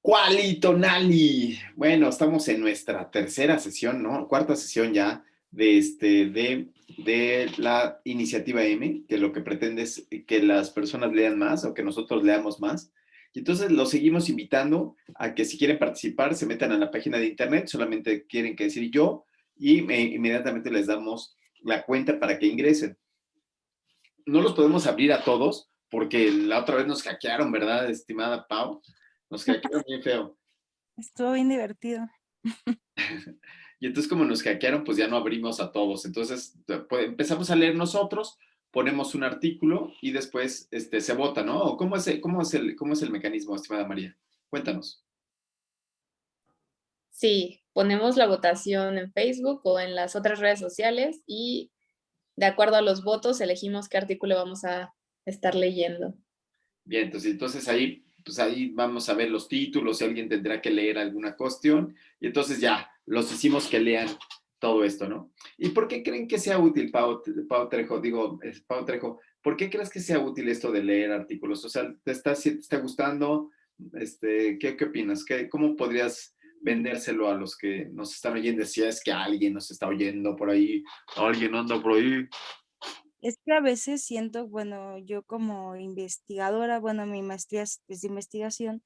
Cualito Nali. Bueno, estamos en nuestra tercera sesión, ¿no? Cuarta sesión ya de la iniciativa M, que lo que pretende es que las personas lean más o que nosotros leamos más. Y entonces los seguimos invitando a que si quieren participar se metan a la página de internet, solamente tienen que decir yo y inmediatamente les damos la cuenta para que ingresen. No los podemos abrir a todos porque la otra vez nos hackearon, ¿verdad, estimada Pau? Nos hackearon bien feo. Estuvo bien divertido. Y entonces como nos hackearon, pues ya no abrimos a todos. Entonces pues, empezamos a leer nosotros, ponemos un artículo y después se vota, ¿no? ¿Cómo es el mecanismo, estimada María? Cuéntanos. Sí, ponemos la votación en Facebook o en las otras redes sociales y de acuerdo a los votos elegimos qué artículo vamos a estar leyendo. Bien, entonces ahí, pues ahí vamos a ver los títulos, si alguien tendrá que leer alguna cuestión, y entonces ya, los hicimos que lean todo esto, ¿no? ¿Y por qué creen que sea útil, Pau Trejo? Pau Trejo, ¿por qué crees que sea útil esto de leer artículos? O sea, ¿te está gustando? ¿Qué opinas? ¿Cómo podrías vendérselo a los que nos están oyendo? Si es que alguien nos está oyendo por ahí, alguien anda por ahí. Es que a veces siento, bueno, yo como investigadora, bueno, mi maestría es de investigación,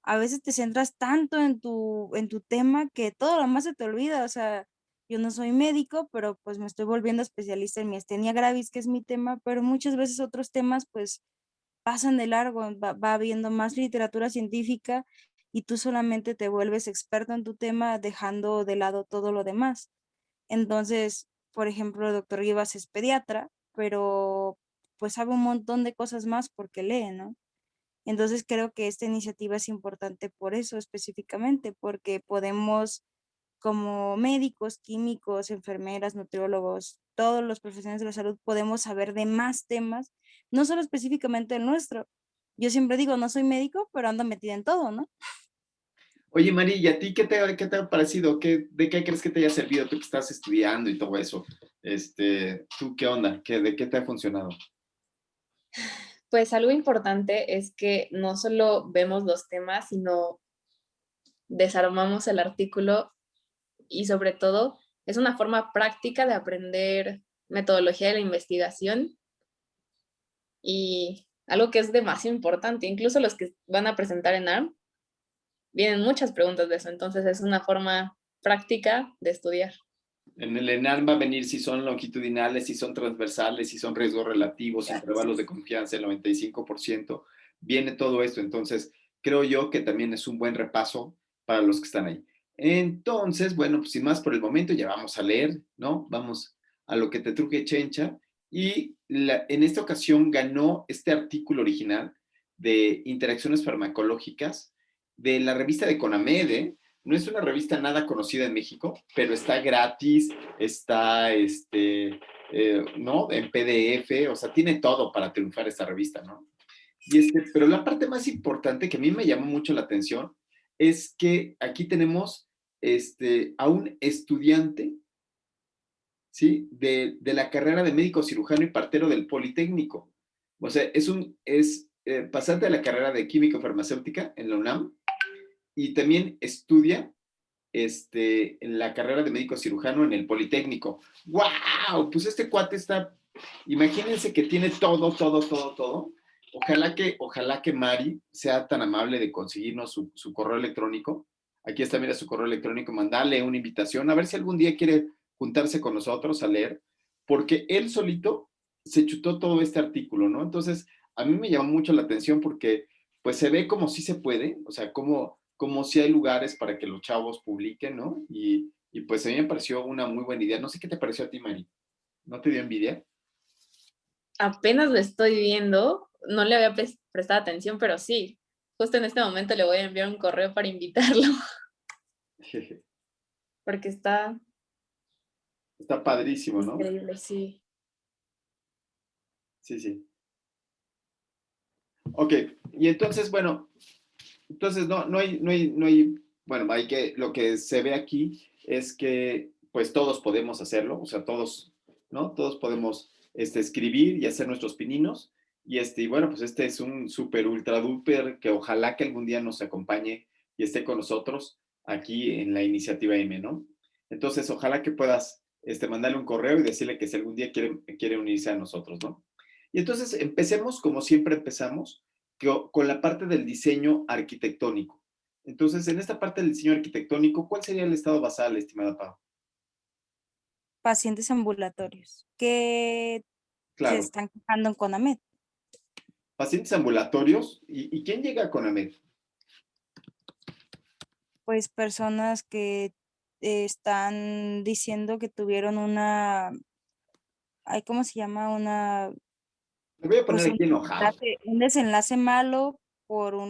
a veces te centras tanto en tu tema que todo lo más se te olvida. O sea, yo no soy médico, pero pues me estoy volviendo especialista en miastenia gravis, que es mi tema, pero muchas veces otros temas pues pasan de largo, va habiendo más literatura científica y tú solamente te vuelves experto en tu tema dejando de lado todo lo demás. Entonces, por ejemplo, el doctor Rivas es pediatra, pero pues sabe un montón de cosas más porque lee, ¿no? Entonces creo que esta iniciativa es importante por eso específicamente, porque podemos, como médicos, químicos, enfermeras, nutriólogos, todos los profesionales de la salud, podemos saber de más temas, no solo específicamente el nuestro. Yo siempre digo, no soy médico, pero ando metida en todo, ¿no? Oye, Mari, ¿y a ti qué te ha parecido? ¿De qué crees que te haya servido tú que estás estudiando y todo eso? ¿Tú qué onda? ¿De qué te ha funcionado? Pues algo importante es que no solo vemos los temas, sino desarmamos el artículo y sobre todo es una forma práctica de aprender metodología de la investigación y algo que es demasiado importante. Incluso los que van a presentar en ARM, vienen muchas preguntas de eso, entonces es una forma práctica de estudiar. En el ENARM va a venir si son longitudinales, si son transversales, si son riesgos relativos, intervalos de confianza, el 95%. Viene todo esto, entonces creo yo que también es un buen repaso para los que están ahí. Entonces, bueno, pues sin más por el momento, ya vamos a leer, ¿no? Vamos a lo que te truje Chencha. Y en esta ocasión ganó este artículo original de interacciones farmacológicas de la revista de CONAMED, ¿eh? No es una revista nada conocida en México, pero está gratis, está, ¿no? En PDF, o sea, tiene todo para triunfar esta revista, ¿no? Pero la parte más importante que a mí me llamó mucho la atención es que aquí tenemos a un estudiante, ¿sí? De la carrera de médico cirujano y partero del Politécnico. O sea, es pasante de la carrera de químico farmacéutica en la UNAM y también estudia en la carrera de médico cirujano en el Politécnico. ¡Wow! Pues este cuate está, imagínense que tiene todo, todo, todo, todo. Ojalá que Mari sea tan amable de conseguirnos su correo electrónico. Aquí está, mira, su correo electrónico, mandarle una invitación, a ver si algún día quiere juntarse con nosotros a leer, porque él solito se chutó todo este artículo, ¿no? Entonces, a mí me llamó mucho la atención porque, pues, se ve como si se puede, o sea, como si hay lugares para que los chavos publiquen, ¿no? Y pues a mí me pareció una muy buena idea. No sé qué te pareció a ti, Mari. ¿No te dio envidia? Apenas lo estoy viendo, no le había prestado atención, pero sí, justo en este momento le voy a enviar un correo para invitarlo, porque está Está padrísimo, ¿no? increíble, sí. Sí, sí. Ok, y entonces, bueno, entonces bueno, lo que se ve aquí es que pues todos podemos hacerlo, o sea, todos, ¿no? Todos podemos escribir y hacer nuestros pininos. Y bueno, pues este es un super ultra duper que ojalá que algún día nos acompañe y esté con nosotros aquí en la iniciativa M, ¿no? Entonces, ojalá que puedas mandarle un correo y decirle que si algún día quiere unirse a nosotros, ¿no? Y entonces empecemos, como siempre empezamos, con la parte del diseño arquitectónico. Entonces, en esta parte del diseño arquitectónico, ¿cuál sería el estado basal, estimada Pau? Pacientes ambulatorios que se Claro, están quejando en CONAMED. pacientes ambulatorios. ¿Y quién llega con AMED? Pues personas que están diciendo que tuvieron una, ay, ¿cómo se llama? Me voy a poner Pues aquí enojado. un desenlace malo por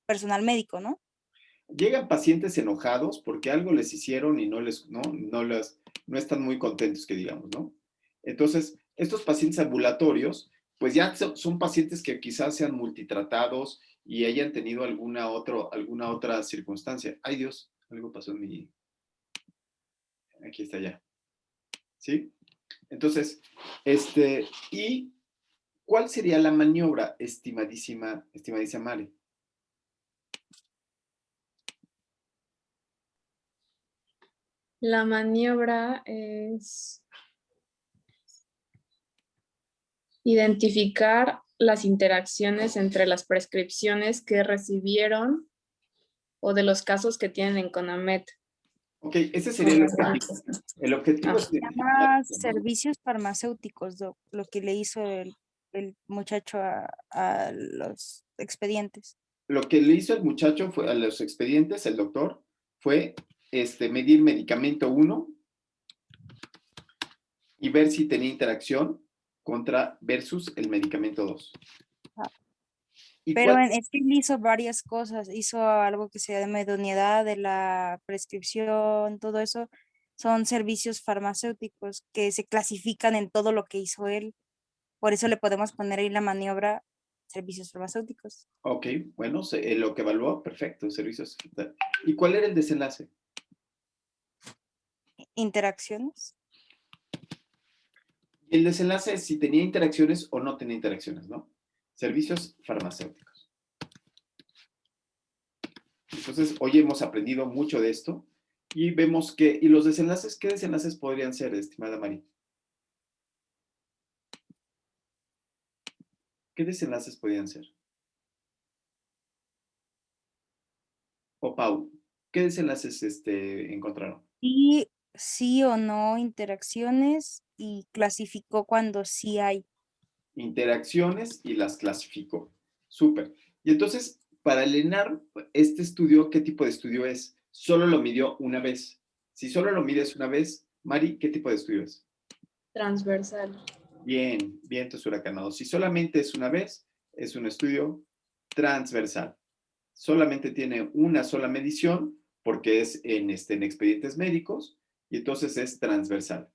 personal médico, ¿no? Llegan pacientes enojados porque algo les hicieron y no están muy contentos, que digamos, ¿no? Entonces, estos pacientes ambulatorios, pues ya son pacientes que quizás sean multitratados y hayan tenido alguna otra circunstancia. Ay, Dios, algo pasó en mi... Aquí está ya. ¿Sí? Entonces, ¿y cuál sería la maniobra, estimadísima Mari? La maniobra es identificar las interacciones entre las prescripciones que recibieron o de los casos que tienen en CONAMED. Ok, ese sería con el las objetivo. El objetivo es Se identificar llama esto, ¿no? servicios farmacéuticos, Doc, lo que le hizo el muchacho a los expedientes. Lo que le hizo el muchacho fue a los expedientes, el doctor, fue medir medicamento 1 y ver si tenía interacción versus el medicamento 2. Ah, ¿Y Pero cuál? es que él hizo varias cosas, hizo algo que se llama idoneidad de la prescripción, todo eso son servicios farmacéuticos que se clasifican en todo lo que hizo él. Por eso le podemos poner ahí la maniobra servicios farmacéuticos. Ok, bueno, lo que evaluó, perfecto, servicios. ¿Y cuál era el desenlace? Interacciones. El desenlace es si tenía interacciones o no tenía interacciones, ¿no? Servicios farmacéuticos. Entonces, hoy hemos aprendido mucho de esto y vemos ¿y los desenlaces? ¿Qué desenlaces podrían ser, estimada Mari? ¿Qué desenlaces podrían ser? O Pau, ¿qué desenlaces encontraron? Y sí o no interacciones y clasificó cuando sí hay. Interacciones y las clasificó. Súper. Y entonces, para el ENAR, este estudio, ¿qué tipo de estudio es? Solo lo midió una vez. Si solo lo mides una vez, Mari, ¿qué tipo de estudio es? Transversal. Bien, bien, tus huracanados. Si solamente es una vez, es un estudio transversal. Solamente tiene una sola medición porque es en expedientes médicos y entonces es transversal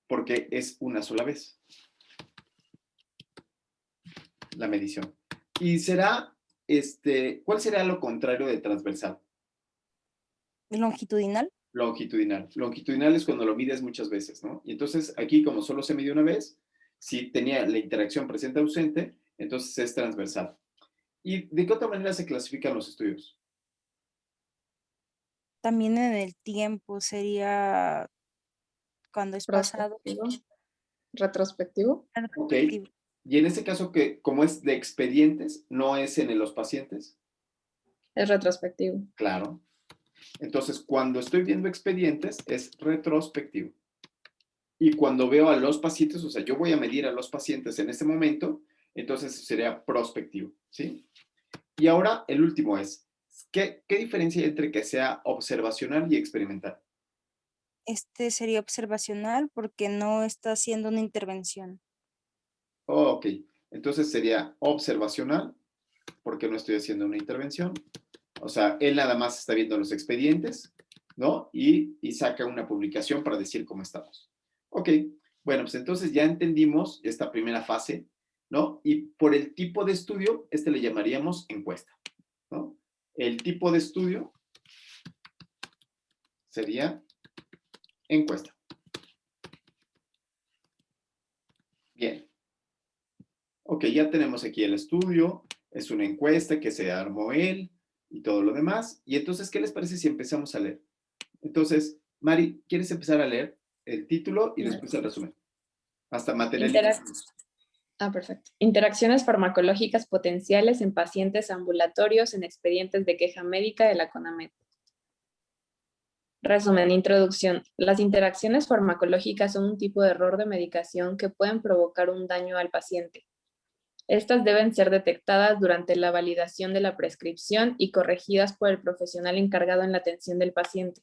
porque es una sola vez la medición. Y ¿cuál será lo contrario de transversal? Longitudinal. Longitudinal. Longitudinal es cuando lo mides muchas veces, ¿no? Y entonces aquí, como solo se midió una vez, si tenía la interacción presente-ausente, entonces es transversal. ¿Y de qué otra manera se clasifican los estudios? También en el tiempo sería cuando es pasado. Prospectivo. Retrospectivo. Ok. Retrospectivo. Y en este caso, que como es de expedientes, no es en los pacientes. Es retrospectivo. Claro. Entonces, cuando estoy viendo expedientes, es retrospectivo. Y cuando veo a los pacientes, o sea, yo voy a medir a los pacientes en este momento, entonces sería prospectivo, ¿sí? Y ahora el último es, ¿qué diferencia hay entre que sea observacional y experimental? Este sería observacional porque no está haciendo una intervención. Oh, ok, entonces sería observacional porque no estoy haciendo una intervención. O sea, él nada más está viendo los expedientes, ¿no? Y saca una publicación para decir cómo estamos. Ok, bueno, pues entonces ya entendimos esta primera fase, ¿no? Y por el tipo de estudio, le llamaríamos encuesta, ¿no? El tipo de estudio sería encuesta. Bien. Ok, ya tenemos aquí el estudio, Es una encuesta que se armó él y todo lo demás. Y entonces, ¿qué les parece si empezamos a leer? Entonces, Mari, ¿quieres empezar a leer el título y después el resumen? Hasta material. Perfecto. Interacciones farmacológicas potenciales en pacientes ambulatorios en expedientes de queja médica de la CONAMED. Resumen, introducción. Las interacciones farmacológicas son un tipo de error de medicación que pueden provocar un daño al paciente. Estas deben ser detectadas durante la validación de la prescripción y corregidas por el profesional encargado en la atención del paciente.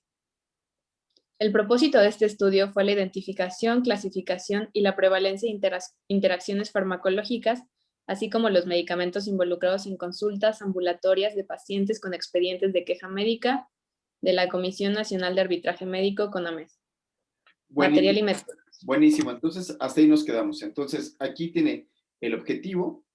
El propósito de este estudio fue la identificación, clasificación y la prevalencia de interacciones farmacológicas, así como los medicamentos involucrados en consultas ambulatorias de pacientes con expedientes de queja médica de la Comisión Nacional de Arbitraje Médico, CONAMED. Material y método. Buenísimo, entonces hasta ahí nos quedamos. Entonces aquí tiene el objetivo,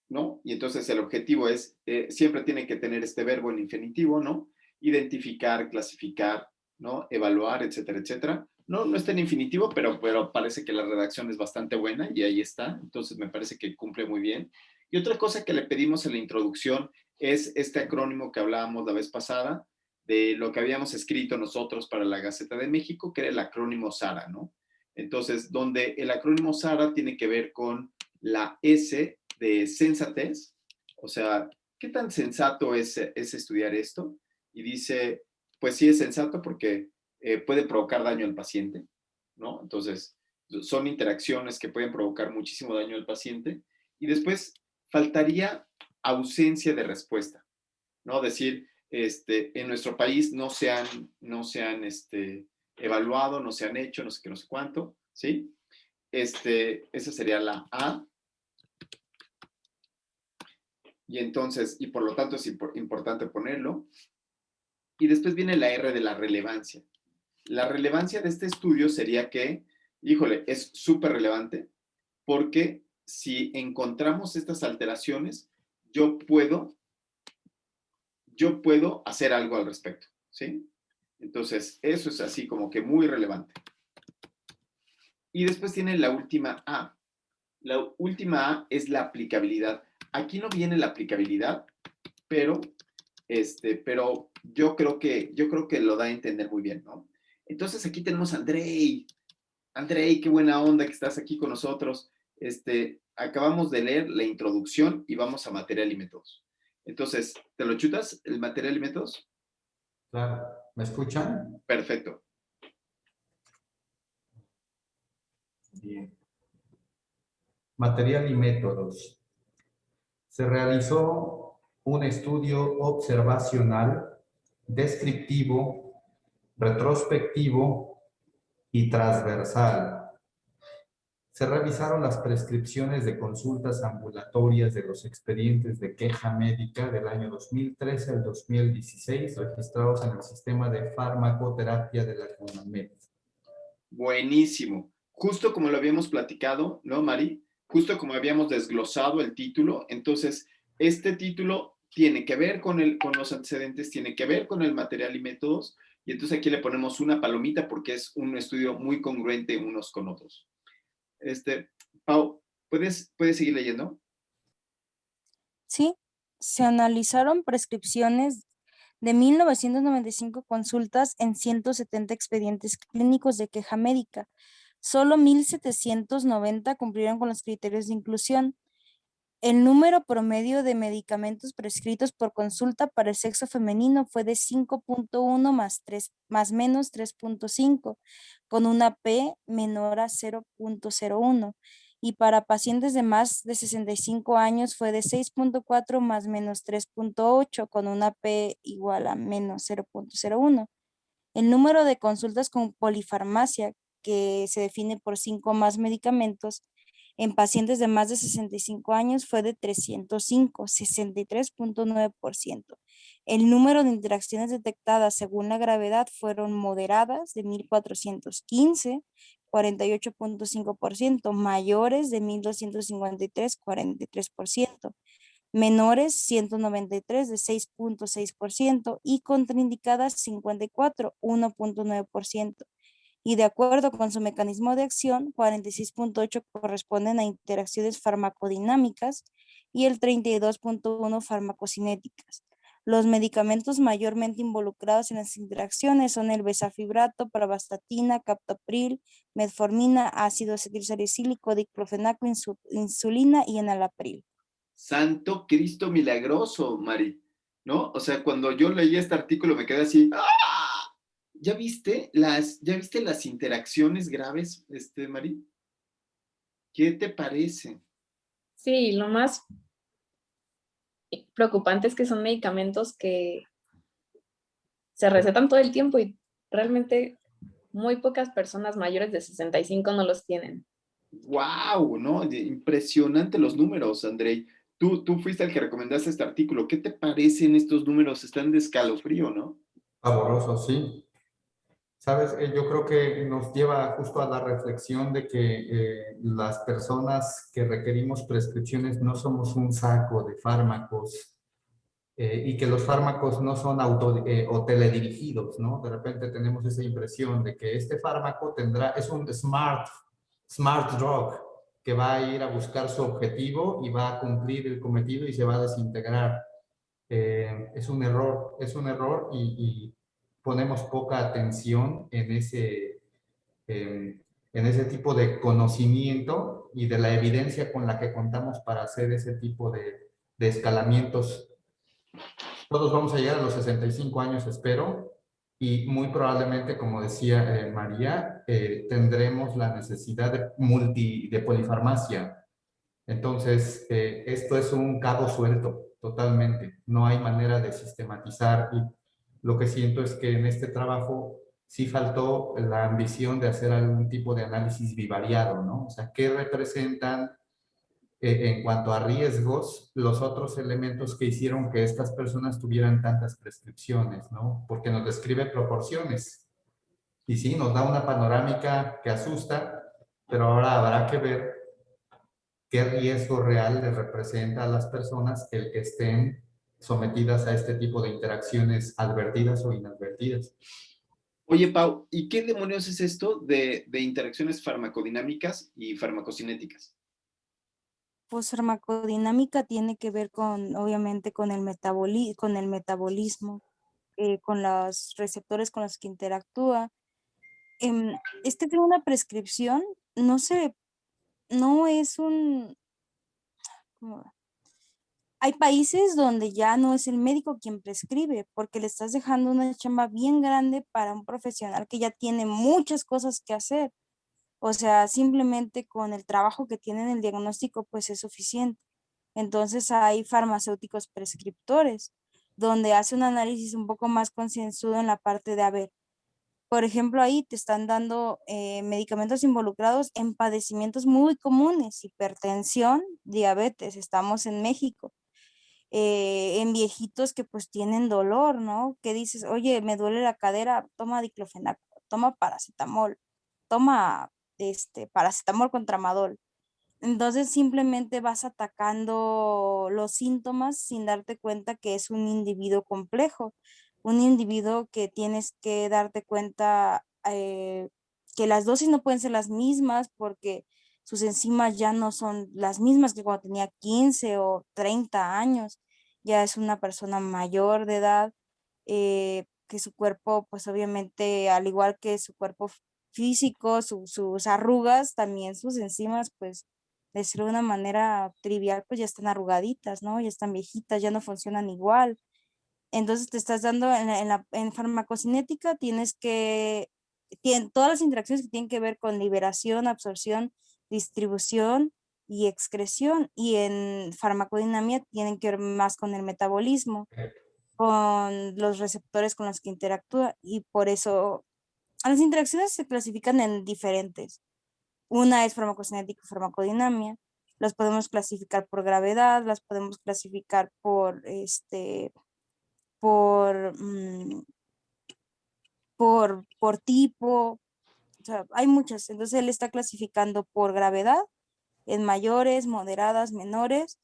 ¿no? Y entonces el objetivo es, siempre tiene que tener este verbo en infinitivo, ¿no? Identificar, clasificar, ¿no? Evaluar, etcétera, etcétera. No está en infinitivo, pero parece que la redacción es bastante buena y ahí está. Entonces me parece que cumple muy bien. Y otra cosa que le pedimos en la introducción es este acrónimo que hablábamos la vez pasada, de lo que habíamos escrito nosotros para la Gaceta de México, que era el acrónimo SARA, ¿no? Entonces, donde el acrónimo SARA tiene que ver con la S de sensatez, o sea, ¿qué tan sensato es estudiar esto? Y dice, pues sí es sensato porque puede provocar daño al paciente, ¿no? Entonces, son interacciones que pueden provocar muchísimo daño al paciente. Y después, faltaría ausencia de respuesta, ¿no? Decir, en nuestro país no se han evaluado, no se han hecho, no sé qué, no sé cuánto, ¿sí? Esa sería la A. Y entonces, y por lo tanto es importante ponerlo. Y después viene la R de la relevancia. La relevancia de este estudio sería que, híjole, es súper relevante porque si encontramos estas alteraciones, yo puedo hacer algo al respecto, ¿sí? Entonces, eso es así como que muy relevante. Y después tiene la última A. La última A es la aplicabilidad. Aquí no viene la aplicabilidad, pero yo creo que lo da a entender muy bien, ¿no? Entonces aquí tenemos a Andrei. Andrei, qué buena onda que estás aquí con nosotros. Acabamos de leer la introducción y vamos a material y métodos. Entonces, ¿te lo chutas el material y métodos? Claro. ¿Me escuchan? Perfecto. Bien. Material y métodos. Se realizó un estudio observacional, descriptivo, retrospectivo y transversal. Se revisaron las prescripciones de consultas ambulatorias de los expedientes de queja médica del año 2013 al 2016 registrados en el sistema de farmacoterapia de la CONAMED. Buenísimo. Justo como lo habíamos platicado, ¿no, Mari? Justo como habíamos desglosado el título, entonces este título tiene que ver con los antecedentes, tiene que ver con el material y métodos, y entonces aquí le ponemos una palomita porque es un estudio muy congruente unos con otros. Pau, ¿puedes seguir leyendo? Sí, se analizaron prescripciones de 1995 consultas en 170 expedientes clínicos de queja médica. Solo 1,790 cumplieron con los criterios de inclusión. El número promedio de medicamentos prescritos por consulta para el sexo femenino fue de 5.1 más menos 3.5, con una P menor a 0.01. Y para pacientes de más de 65 años fue de 6.4 más menos 3.8, con una P igual a menos 0.01. El número de consultas con polifarmacia, que se define por 5 más medicamentos, en pacientes de más de 65 años fue de 305, 63.9%. El número de interacciones detectadas según la gravedad fueron moderadas de 1,415, 48.5%, mayores de 1,253, 43%, menores 193 de 6.6% y contraindicadas 54, 1.9%. y de acuerdo con su mecanismo de acción, 46.8 corresponden a interacciones farmacodinámicas y el 32.1 farmacocinéticas. Los medicamentos mayormente involucrados en las interacciones son el bezafibrato, pravastatina, captopril, metformina, ácido acetilsalicílico, diclofenaco, insulina y enalapril. Santo Cristo milagroso, Mari, ¿no? O sea, cuando yo leí este artículo me quedé así, ¡ah! ¿Ya viste las interacciones graves, Mari? ¿Qué te parece? Sí, lo más preocupante es que son medicamentos que se recetan todo el tiempo y realmente muy pocas personas mayores de 65 no los tienen. ¡Wow! ¿No? Impresionante los números, Andrei. Tú fuiste el que recomendaste este artículo. ¿Qué te parecen estos números? Están de escalofrío, ¿no? Pavoroso, sí. Sabes, yo creo que nos lleva justo a la reflexión de que las personas que requerimos prescripciones no somos un saco de fármacos y que los fármacos no son o teledirigidos, ¿no? De repente tenemos esa impresión de que este fármaco es un smart drug que va a ir a buscar su objetivo y va a cumplir el cometido y se va a desintegrar. Es un error y ponemos poca atención en ese tipo de conocimiento y de la evidencia con la que contamos para hacer ese tipo de escalamientos. Todos vamos a llegar a los 65 años, espero, y muy probablemente, como decía María, tendremos la necesidad de polifarmacia. Entonces, esto es un cabo suelto, totalmente. No hay manera de sistematizar y lo que siento es que en este trabajo sí faltó la ambición de hacer algún tipo de análisis bivariado, ¿no? O sea, ¿qué representan en cuanto a riesgos los otros elementos que hicieron que estas personas tuvieran tantas prescripciones, ¿no? Porque nos describe proporciones. Y sí, nos da una panorámica que asusta, pero ahora habrá que ver qué riesgo real les representa a las personas el que estén sometidas a este tipo de interacciones advertidas o inadvertidas. Oye, Pau, ¿y qué demonios es esto de interacciones farmacodinámicas y farmacocinéticas? Pues farmacodinámica tiene que ver con, obviamente, con con el metabolismo, con los receptores con los que interactúa. De una prescripción, no es ¿cómo? Hay países donde ya no es el médico quien prescribe, porque le estás dejando una chamba bien grande para un profesional que ya tiene muchas cosas que hacer. O sea, simplemente con el trabajo que tiene en el diagnóstico, pues es suficiente. Entonces hay farmacéuticos prescriptores, donde hace un análisis un poco más concienzudo en la parte de, a ver, por ejemplo, ahí te están dando medicamentos involucrados en padecimientos muy comunes, hipertensión, diabetes, estamos en México, en viejitos que pues tienen dolor, ¿no? Que dices, oye, me duele la cadera, toma diclofenaco, toma paracetamol, toma paracetamol con tramadol. Entonces simplemente vas atacando los síntomas sin darte cuenta que es un individuo complejo, un individuo que tienes que darte cuenta que las dosis no pueden ser las mismas porque sus enzimas ya no son las mismas que cuando tenía 15 o 30 años, ya es una persona mayor de edad, que su cuerpo, pues obviamente, al igual que su cuerpo físico, sus arrugas, también sus enzimas, pues decirlo de una manera trivial, pues ya están arrugaditas, ¿no? Ya están viejitas, ya no funcionan igual. Entonces te estás dando en farmacocinética, tienen todas las interacciones que tienen que ver con liberación, absorción, distribución y excreción. Y en farmacodinamia tienen que ver más con el metabolismo, con los receptores con los que interactúa. Y por eso las interacciones se clasifican en diferentes. Una es farmacocinética y farmacodinamia. Las podemos clasificar por gravedad, las podemos clasificar por, mm, por tipo. O sea, hay muchas. Entonces él está clasificando por gravedad en mayores, moderadas, menores.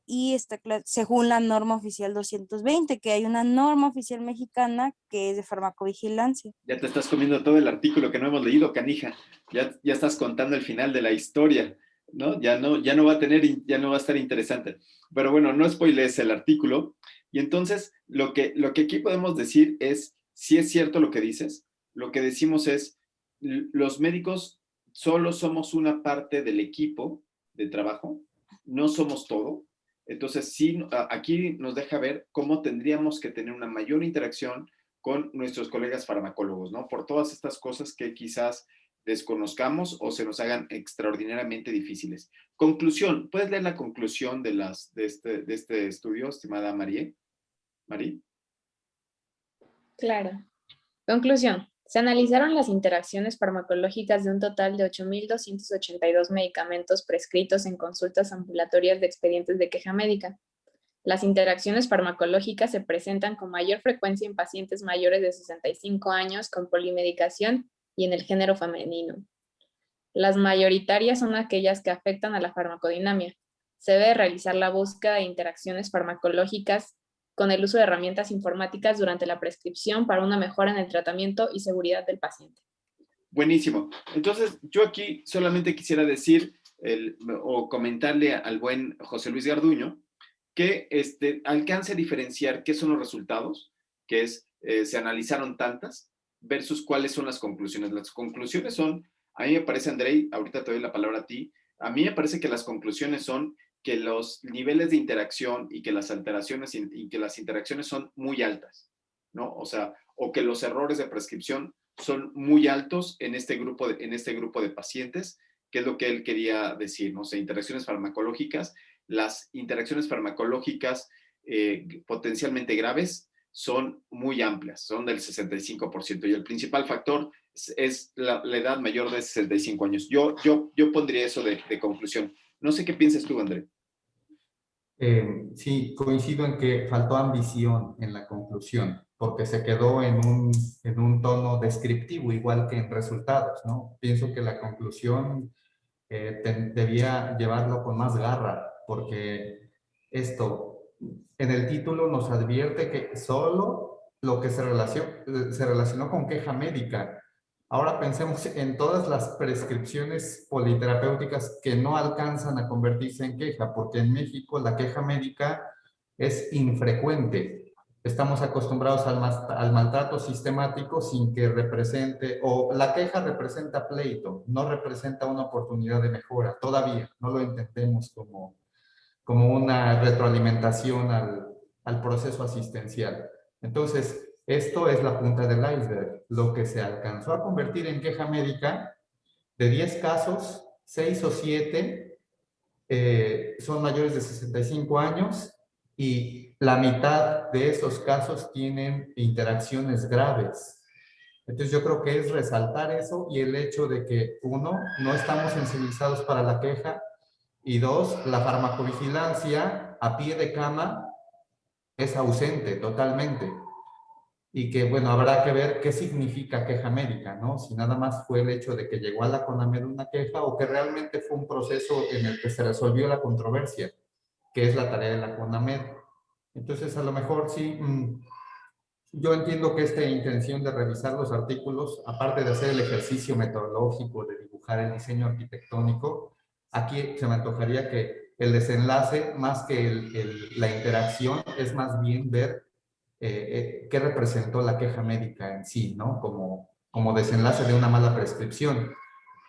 y está según la norma oficial 220, que hay una norma oficial mexicana que es de farmacovigilancia. Ya te estás comiendo todo el artículo que no hemos leído, canija. Ya estás contando el final de la historia, ¿no? Ya no va a estar interesante. Pero bueno, no spoilees el artículo. Y entonces, lo que aquí podemos decir es, si es cierto lo que dices, lo que decimos es, los médicos solo somos una parte del equipo de trabajo, no somos todo. Entonces, sí, aquí nos deja ver cómo tendríamos que tener una mayor interacción con nuestros colegas farmacólogos, ¿no? Por todas estas cosas que quizás desconozcamos o se nos hagan extraordinariamente difíciles. Conclusión, ¿puedes leer la conclusión de este estudio, estimada Marie? ¿Marie? Claro. Conclusión. Se analizaron las interacciones farmacológicas de un total de 8.282 medicamentos prescritos en consultas ambulatorias de expedientes de queja médica. Las interacciones farmacológicas se presentan con mayor frecuencia en pacientes mayores de 65 años con polimedicación y en el género femenino. Las mayoritarias son aquellas que afectan a la farmacodinamia. Se debe realizar la búsqueda de interacciones farmacológicas con el uso de herramientas informáticas durante la prescripción para una mejora en el tratamiento y seguridad del paciente. Buenísimo. Entonces, yo aquí solamente quisiera decir o comentarle al buen José Luis Garduño que alcance a diferenciar qué son los resultados, que es, se analizaron tantas, versus cuáles son las conclusiones. Las conclusiones son, a mí me parece, Andrei, ahorita te doy la palabra a ti, a mí me parece que las conclusiones son que los niveles de interacción y que las alteraciones y que las interacciones son muy altas, ¿no? O sea, o que los errores de prescripción son muy altos en este grupo de pacientes, que es lo que él quería decir, ¿no? O sea, interacciones farmacológicas, las interacciones farmacológicas potencialmente graves son muy amplias, son del 65%, y el principal factor es la edad mayor de 65 años. Yo pondría eso de conclusión. No sé qué piensas tú, André. Sí, coincido en que faltó ambición en la conclusión, porque se quedó en un tono descriptivo, igual que en resultados, ¿no? Pienso que la conclusión debía llevarlo con más garra, porque esto, en el título nos advierte que solo lo que se relacionó con queja médica. Ahora pensemos en todas las prescripciones politerapéuticas que no alcanzan a convertirse en queja, porque en México la queja médica es infrecuente. Estamos acostumbrados al maltrato sistemático sin que represente, o la queja representa pleito, no representa una oportunidad de mejora. Todavía no lo entendemos como una retroalimentación al proceso asistencial. Entonces, esto es la punta del iceberg. Lo que se alcanzó a convertir en queja médica, de 10 casos, 6 o 7 son mayores de 65 años y la mitad de esos casos tienen interacciones graves. Entonces yo creo que es resaltar eso y el hecho de que, uno, no estamos sensibilizados para la queja, y dos, la farmacovigilancia a pie de cama es ausente totalmente. Y que, bueno, habrá que ver qué significa queja médica, ¿no? Si nada más fue el hecho de que llegó a la CONAMED una queja o que realmente fue un proceso en el que se resolvió la controversia, que es la tarea de la CONAMED. Entonces, a lo mejor sí, yo entiendo que esta intención de revisar los artículos, aparte de hacer el ejercicio metodológico, de dibujar el diseño arquitectónico, aquí se me antojaría que el desenlace, más que la interacción, es más bien ver qué representó la queja médica en sí, ¿no? Como desenlace de una mala prescripción.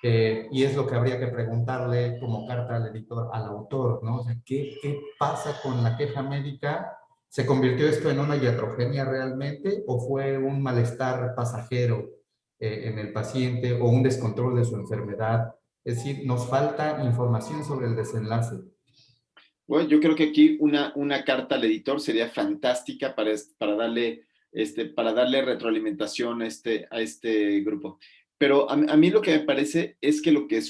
Y es lo que habría que preguntarle como carta al editor, al autor, ¿no? O sea, ¿qué pasa con la queja médica? ¿Se convirtió esto en una iatrogenia realmente o fue un malestar pasajero en el paciente o un descontrol de su enfermedad? Es decir, nos falta información sobre el desenlace. Bueno, yo creo que aquí una carta al editor sería fantástica para darle retroalimentación a este grupo. Pero a mí lo que me parece es que lo que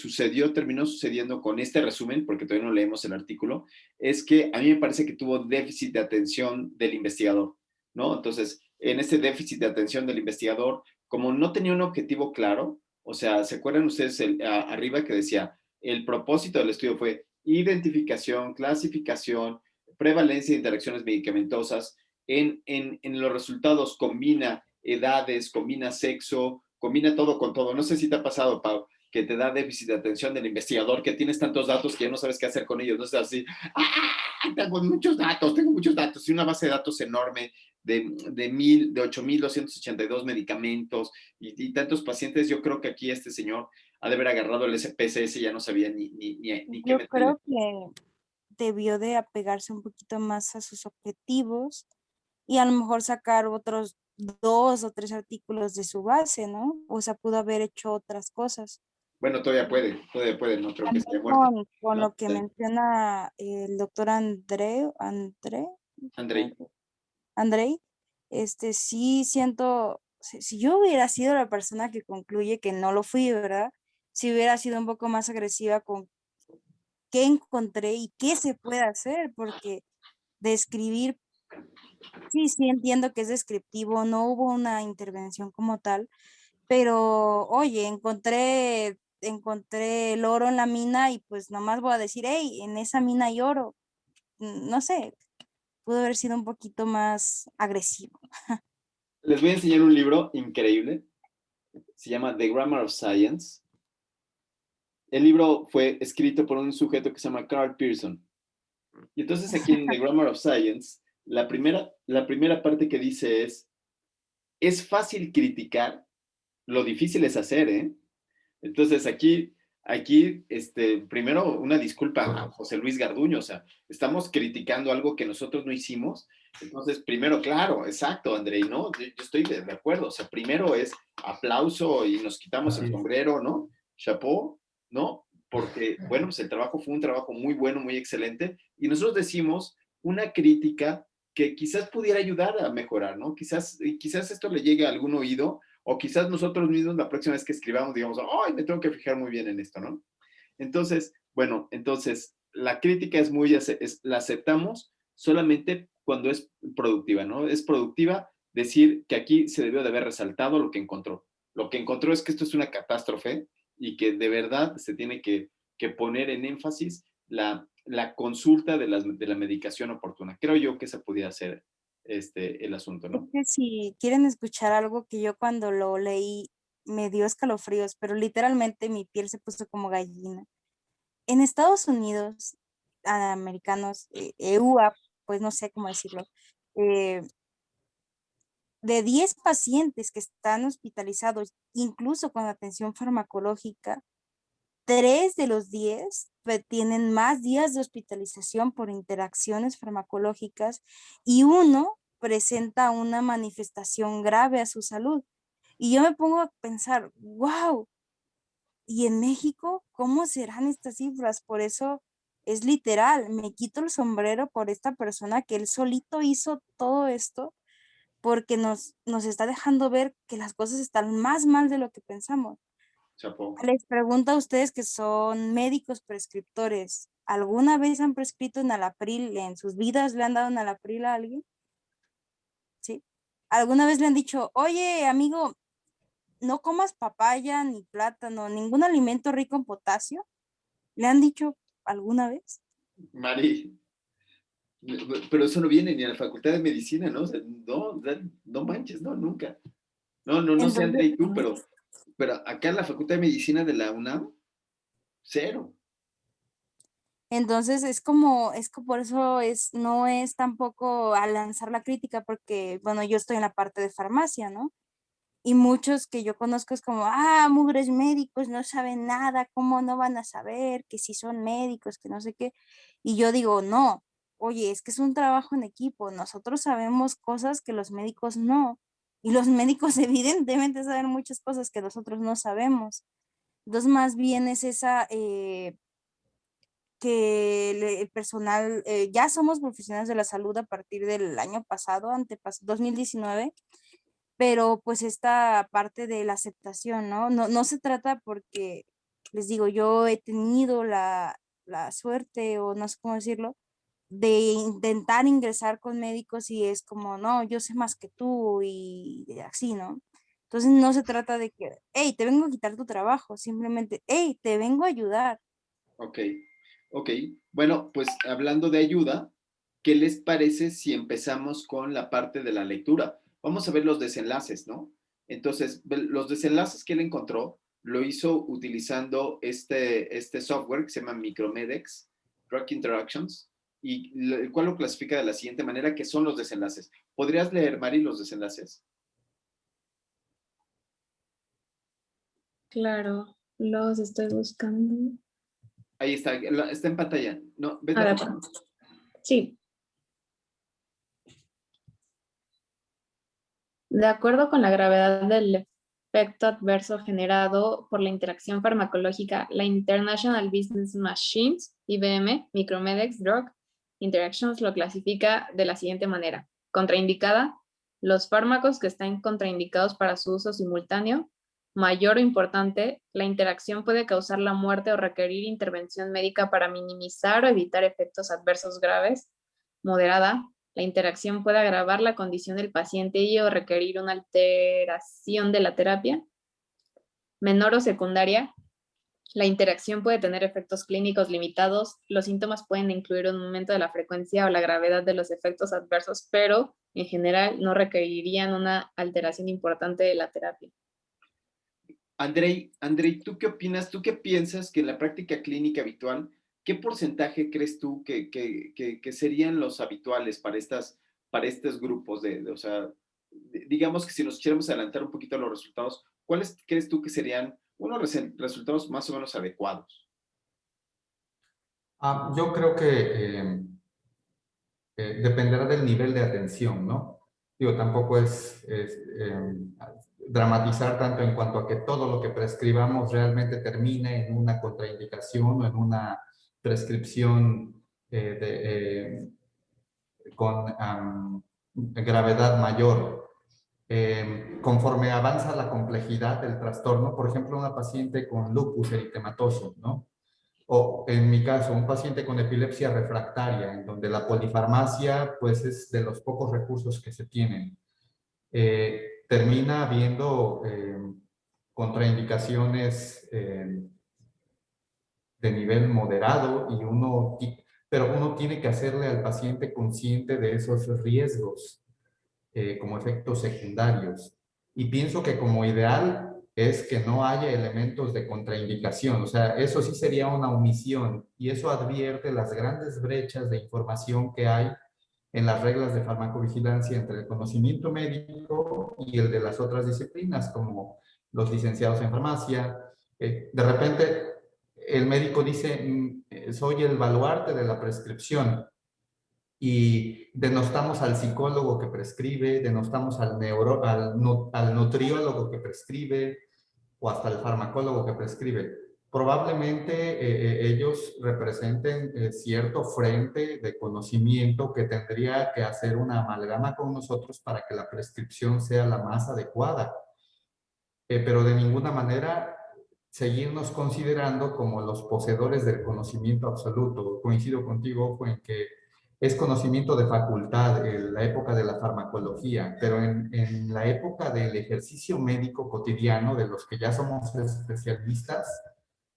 terminó sucediendo con este resumen, porque todavía no leemos el artículo, es que a mí me parece que tuvo déficit de atención del investigador, ¿no? Entonces, en este déficit de atención del investigador, como no tenía un objetivo claro, o sea, ¿se acuerdan ustedes arriba que decía, el propósito del estudio fue identificación, clasificación, prevalencia de interacciones medicamentosas. En los resultados combina edades, combina sexo, combina todo con todo. No sé si te ha pasado, Pau, que te da déficit de atención del investigador, que tienes tantos datos que ya no sabes qué hacer con ellos. No es así, tengo muchos datos, y una base de datos enorme de 8,282 medicamentos y tantos pacientes. Yo creo que aquí este señor ha de haber agarrado el SPSS y ya no sabía ni qué Yo meterle. creo que debió de apegarse un poquito más a sus objetivos y a lo mejor sacar otros 2 o 3 artículos de su base, ¿no? O sea, pudo haber hecho otras cosas. Bueno, todavía puede, no creo que esté También muerto, con ¿no? lo que menciona el doctor Andrei. Andrei, sí siento, si yo hubiera sido la persona que concluye que no lo fui, ¿verdad? Si hubiera sido un poco más agresiva con qué encontré y qué se puede hacer, porque describir, sí entiendo que es descriptivo, no hubo una intervención como tal, pero oye, encontré el oro en la mina y pues nomás voy a decir, hey, en esa mina hay oro. No sé, pudo haber sido un poquito más agresivo. Les voy a enseñar un libro increíble. Se llama The Grammar of Science. El libro fue escrito por un sujeto que se llama Carl Pearson. Y entonces aquí en The Grammar of Science, la primera parte que dice es fácil criticar, lo difícil es hacer, ¿eh? Entonces aquí, primero una disculpa a José Luis Garduño, o sea, estamos criticando algo que nosotros no hicimos. Entonces, primero, claro, exacto, Andrei, ¿no? Yo estoy de acuerdo, o sea, primero es aplauso y nos quitamos el sombrero, ¿no? Chapeau, ¿no? Porque, bueno, pues el trabajo fue un trabajo muy bueno, muy excelente, y nosotros decimos una crítica que quizás pudiera ayudar a mejorar, ¿no? Quizás esto le llegue a algún oído, o quizás nosotros mismos la próxima vez que escribamos digamos, ¡ay, me tengo que fijar muy bien en esto!, ¿no? Entonces, bueno, la crítica la aceptamos solamente cuando es productiva, ¿no? Es productiva decir que aquí se debió de haber resaltado lo que encontró. Lo que encontró es que esto es una catástrofe y que de verdad se tiene que poner en énfasis la consulta de la medicación oportuna. Creo yo que esa podría ser el asunto, Es ¿no? que si quieren escuchar algo que yo cuando lo leí me dio escalofríos, pero literalmente mi piel se puso como gallina. En Estados Unidos, americanos, EUA, pues no sé cómo decirlo, eh, de 10 pacientes que están hospitalizados, incluso con atención farmacológica, 3 de los 10 tienen más días de hospitalización por interacciones farmacológicas y uno presenta una manifestación grave a su salud. Y yo me pongo a pensar, wow, ¿y en México cómo serán estas cifras? Por eso es literal, me quito el sombrero por esta persona que él solito hizo todo esto porque nos está dejando ver que las cosas están más mal de lo que pensamos. Chapo. Les pregunto a ustedes que son médicos prescriptores, ¿alguna vez han prescrito Enalapril? ¿En sus vidas le han dado Enalapril a alguien? ¿Sí? ¿Alguna vez le han dicho, oye, amigo, no comas papaya, ni plátano, ningún alimento rico en potasio? ¿Le han dicho alguna vez? Mari, pero eso no viene ni a la Facultad de Medicina, ¿no? O sea, no manches, no, nunca. No sé, Entonces, André, y tú, pero acá en la Facultad de Medicina de la UNAM, cero. entonces es que por eso no es tampoco a lanzar la crítica, porque, bueno, yo estoy en la parte de farmacia, ¿no? Y muchos que yo conozco es como, mugres médicos, no saben nada, ¿cómo no van a saber que si son médicos, que no sé qué? Y yo digo, no, oye, es que es un trabajo en equipo, nosotros sabemos cosas que los médicos no, y los médicos evidentemente saben muchas cosas que nosotros no sabemos. Entonces, más bien es esa, el personal, ya somos profesionales de la salud a partir del año pasado, 2019, pero pues esta parte de la aceptación, ¿no? No se trata porque, les digo, yo he tenido la suerte, o no sé cómo decirlo, de intentar ingresar con médicos y es como, no, yo sé más que tú y así, ¿no? Entonces no se trata de que, hey, te vengo a quitar tu trabajo, simplemente, hey, te vengo a ayudar. Ok. Bueno, pues hablando de ayuda, ¿qué les parece si empezamos con la parte de la lectura? Vamos a ver los desenlaces, ¿no? Entonces, los desenlaces que él encontró lo hizo utilizando este software que se llama Micromedex, Drug Interactions, y el cual lo clasifica de la siguiente manera, que son los desenlaces. ¿Podrías leer, Mari, los desenlaces? Claro, los estoy buscando. Ahí está, está en pantalla. ¿No? ¿Ves Ah, de la acuerdo. Sí. De acuerdo con la gravedad del efecto adverso generado por la interacción farmacológica, la International Business Machines, IBM, Micromedex Drug Interactions lo clasifica de la siguiente manera. Contraindicada, los fármacos que están contraindicados para su uso simultáneo. Mayor o importante, la interacción puede causar la muerte o requerir intervención médica para minimizar o evitar efectos adversos graves. Moderada, la interacción puede agravar la condición del paciente y o requerir una alteración de la terapia. Menor o secundaria, la interacción puede tener efectos clínicos limitados. Los síntomas pueden incluir un aumento de la frecuencia o la gravedad de los efectos adversos, pero en general no requerirían una alteración importante de la terapia. Andrei, ¿tú qué opinas? ¿Tú qué piensas que en la práctica clínica habitual, qué porcentaje crees tú que serían los habituales para estos grupos o sea, digamos que si nos quisiéramos adelantar un poquito a los resultados, ¿cuáles crees tú que serían unos resultados más o menos adecuados? Yo creo que dependerá del nivel de atención, ¿no? Digo, tampoco es dramatizar tanto en cuanto a que todo lo que prescribamos realmente termine en una contraindicación o en una prescripción con gravedad mayor. Conforme avanza la complejidad del trastorno, por ejemplo, una paciente con lupus eritematoso, ¿no? O en mi caso, un paciente con epilepsia refractaria, en donde la polifarmacia pues es de los pocos recursos que se tienen. Termina habiendo contraindicaciones de nivel moderado pero uno tiene que hacerle al paciente consciente de esos riesgos como efectos secundarios. Y pienso que como ideal es que no haya elementos de contraindicación, o sea, eso sí sería una omisión y eso advierte las grandes brechas de información que hay en las reglas de farmacovigilancia entre el conocimiento médico y el de las otras disciplinas, como los licenciados en farmacia. De repente, el médico dice, soy el baluarte de la prescripción, y denostamos al psicólogo que prescribe, denostamos al nutriólogo que prescribe o hasta al farmacólogo que prescribe. Probablemente ellos representen cierto frente de conocimiento que tendría que hacer una amalgama con nosotros para que la prescripción sea la más adecuada. Pero de ninguna manera seguirnos considerando como los poseedores del conocimiento absoluto. Coincido contigo, Ojo, en que es conocimiento de facultad en la época de la farmacología, pero en la época del ejercicio médico cotidiano, de los que ya somos especialistas,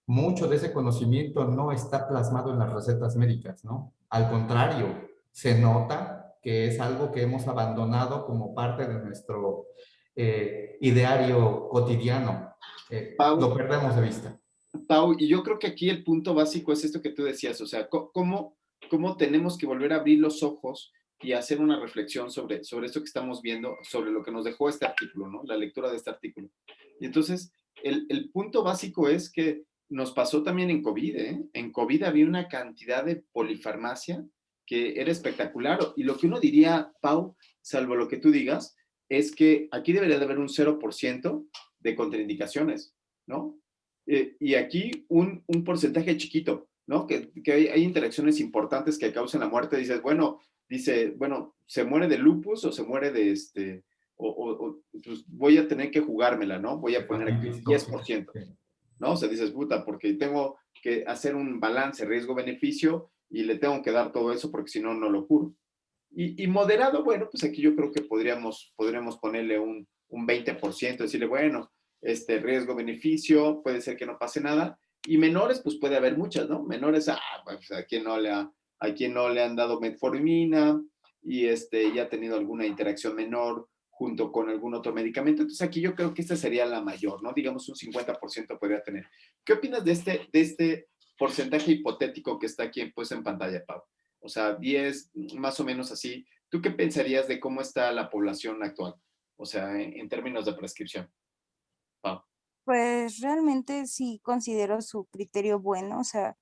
mucho de ese conocimiento no está plasmado en las recetas médicas, ¿no? Al contrario, se nota que es algo que hemos abandonado como parte de nuestro ideario cotidiano. Lo perdemos de vista. Pau, y yo creo que aquí el punto básico es esto que tú decías, o sea, cómo tenemos que volver a abrir los ojos y hacer una reflexión sobre esto que estamos viendo, sobre lo que nos dejó este artículo, ¿no? La lectura de este artículo. Y entonces, el punto básico es que nos pasó también en COVID, ¿eh? En COVID había una cantidad de polifarmacia que era espectacular. Y lo que uno diría, Pau, salvo lo que tú digas, es que aquí debería de haber un 0% de contraindicaciones, ¿no? Y aquí un porcentaje chiquito, ¿no? Que hay interacciones importantes que causan la muerte. Dices, bueno, se muere de lupus o se muere de pues voy a tener que jugármela, ¿no? Voy a poner aquí 10%, ¿no? O sea, dices, puta, porque tengo que hacer un balance riesgo-beneficio y le tengo que dar todo eso porque si no, no lo curo. Y moderado, bueno, pues aquí yo creo que podríamos ponerle un 20%, decirle, bueno, riesgo-beneficio, puede ser que no pase nada. Y menores, pues puede haber muchas, ¿no? Menores, pues a quién no le ha a quien no le han dado metformina y ya ha tenido alguna interacción menor junto con algún otro medicamento. Entonces aquí yo creo que esta sería la mayor, ¿no? Digamos un 50% podría tener. ¿Qué opinas de este porcentaje hipotético que está aquí pues, en pantalla, Pau? O sea, 10, más o menos así. ¿Tú qué pensarías de cómo está la población actual? O sea, en términos de prescripción, Pau. Pues realmente sí considero su criterio bueno, o sea,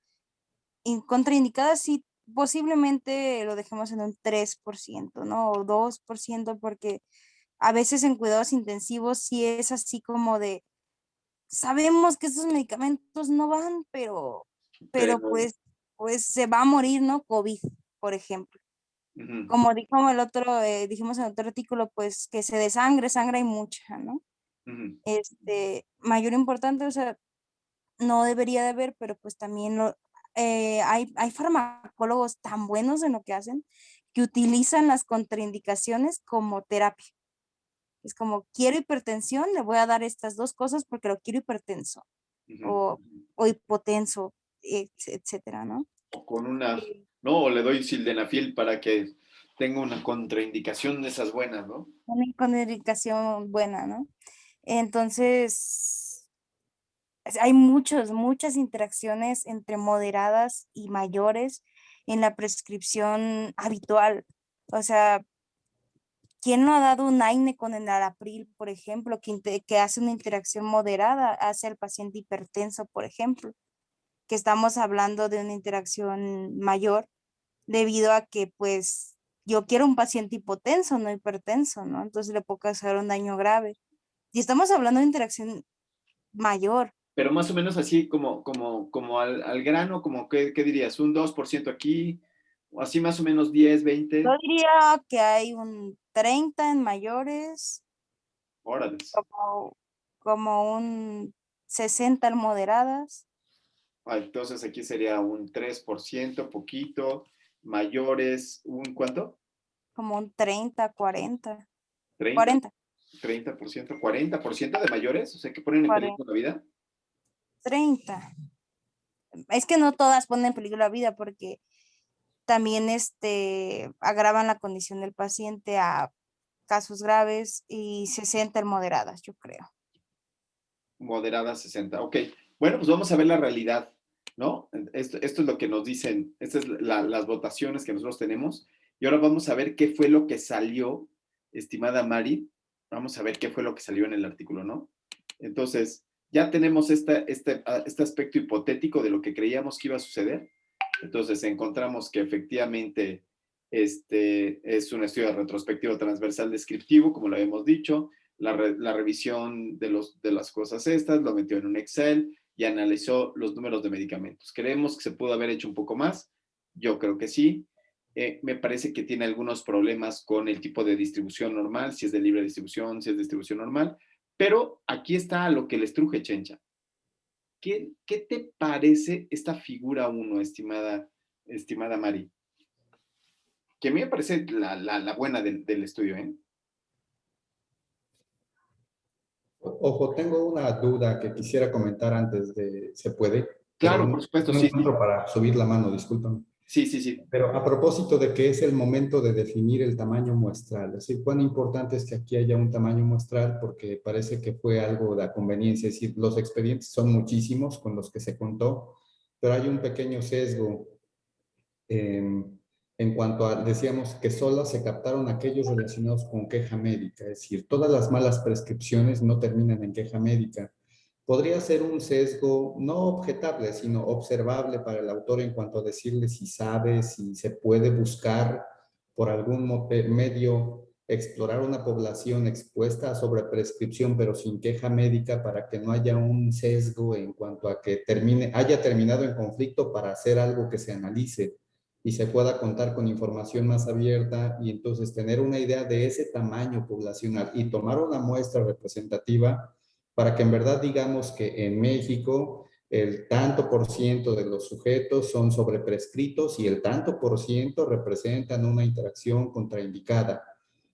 contraindicada sí, posiblemente lo dejemos en un 3%, ¿no? O 2%, porque a veces en cuidados intensivos sí es así como de, sabemos que estos medicamentos no van, pero Pero, pues se va a morir, ¿no? COVID, por ejemplo. ujú, Como dijo el otro, dijimos en otro artículo, pues que se desangre, sangre hay mucha, ¿no? ujú. Mayor importante, o sea, no debería de haber, pero pues también hay farmacólogos tan buenos en lo que hacen que utilizan las contraindicaciones como terapia. Es como, quiero hipertensión, le voy a dar estas dos cosas porque lo quiero hipertenso Ujú, o, ujú. o hipotenso, etcétera, ¿no? O con una, Eh, no, o le doy sildenafil para que tenga una contraindicación de esas buenas, ¿no? una contraindicación buena, ¿no? Entonces, hay muchas interacciones entre moderadas y mayores en la prescripción habitual. O sea, ¿quién no ha dado un AINE con el Arapril, por ejemplo, que hace una interacción moderada hacia el paciente hipertenso, por ejemplo? Que estamos hablando de una interacción mayor debido a que, pues, yo quiero un paciente hipotenso, no hipertenso, ¿no? Entonces le puedo causar un daño grave. Y estamos hablando de interacción mayor. Pero más o menos así como al grano, como ¿qué dirías? ¿Un 2% aquí? ¿O así más o menos 10, Yo 20? diría que hay un 30 en mayores, Órales. como un 60 en moderadas, Ah, entonces aquí sería un 3%, poquito. Mayores, ¿un cuánto? como un 30, 40, 30, 40, 30%, 40% de mayores, o sea, que ponen en 40, peligro la vida. 30. Es que no todas ponen en peligro la vida porque también agravan la condición del paciente a casos graves y 60 en moderadas, yo creo. Moderada 60. Ok, bueno, pues vamos a ver la realidad, ¿no? Esto es lo que nos dicen, estas es las votaciones que nosotros tenemos. Y ahora vamos a ver qué fue lo que salió, estimada Mari. Vamos a ver qué fue lo que salió en el artículo, ¿no? Entonces, ya tenemos este aspecto hipotético de lo que creíamos que iba a suceder. Entonces, encontramos que efectivamente es un estudio retrospectivo transversal descriptivo, como lo habíamos dicho, la revisión de las cosas estas, lo metió en un Excel y analizó los números de medicamentos. ¿Creemos que se pudo haber hecho un poco más? Yo creo que sí. Me parece que tiene algunos problemas con el tipo de distribución normal, si es de libre distribución, si es de distribución normal, pero aquí está lo que les truje, Chencha. ¿Qué te parece esta figura 1, estimada Mari? Que a mí me parece la buena del estudio, ¿eh? Ojo, tengo una duda que quisiera comentar antes de, ¿se puede? Pero Claro, por no, supuesto, no sí, sí. encuentro para subir la mano, discúlpame. Sí, sí, sí. Pero a propósito de que es el momento de definir el tamaño muestral, es decir, cuán importante es que aquí haya un tamaño muestral, porque parece que fue algo de conveniencia, es decir, los expedientes son muchísimos con los que se contó, pero hay un pequeño sesgo en cuanto a, decíamos que solo se captaron aquellos relacionados con queja médica, es decir, todas las malas prescripciones no terminan en queja médica. Podría ser un sesgo no objetable, sino observable para el autor en cuanto a decirle si sabe, si se puede buscar por algún medio explorar una población expuesta a sobreprescripción, pero sin queja médica, para que no haya un sesgo en cuanto a que haya terminado en conflicto para hacer algo que se analice y se pueda contar con información más abierta y entonces tener una idea de ese tamaño poblacional y tomar una muestra representativa para que en verdad digamos que en México el tanto por ciento de los sujetos son sobreprescritos y el tanto por ciento representan una interacción contraindicada,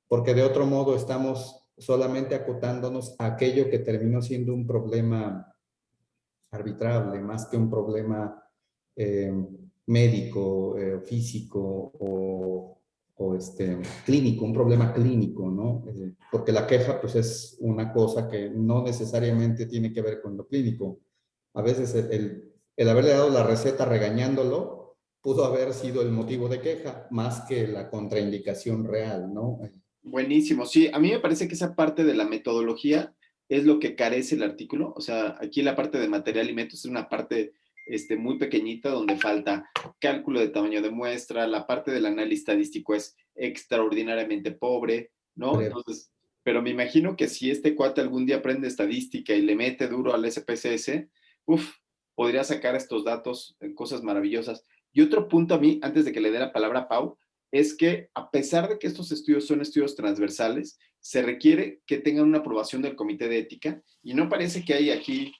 porque de otro modo estamos solamente acotándonos a aquello que terminó siendo un problema arbitrable, más que un problema médico, físico clínico, un problema clínico, ¿no? Porque la queja, pues, es una cosa que no necesariamente tiene que ver con lo clínico. A veces el haberle dado la receta regañándolo pudo haber sido el motivo de queja, más que la contraindicación real, ¿no? Buenísimo, sí, a mí me parece que esa parte de la metodología es lo que carece el artículo, o sea, aquí la parte de material y métodos es una parte muy pequeñita donde falta cálculo de tamaño de muestra, la parte del análisis estadístico es extraordinariamente pobre, ¿no? Breve. Entonces, pero me imagino que si este cuate algún día aprende estadística y le mete duro al SPSS, podría sacar estos datos, cosas maravillosas. Y otro punto a mí, antes de que le dé la palabra a Pau, es que a pesar de que estos estudios son estudios transversales, se requiere que tengan una aprobación del Comité de Ética y no parece que hay aquí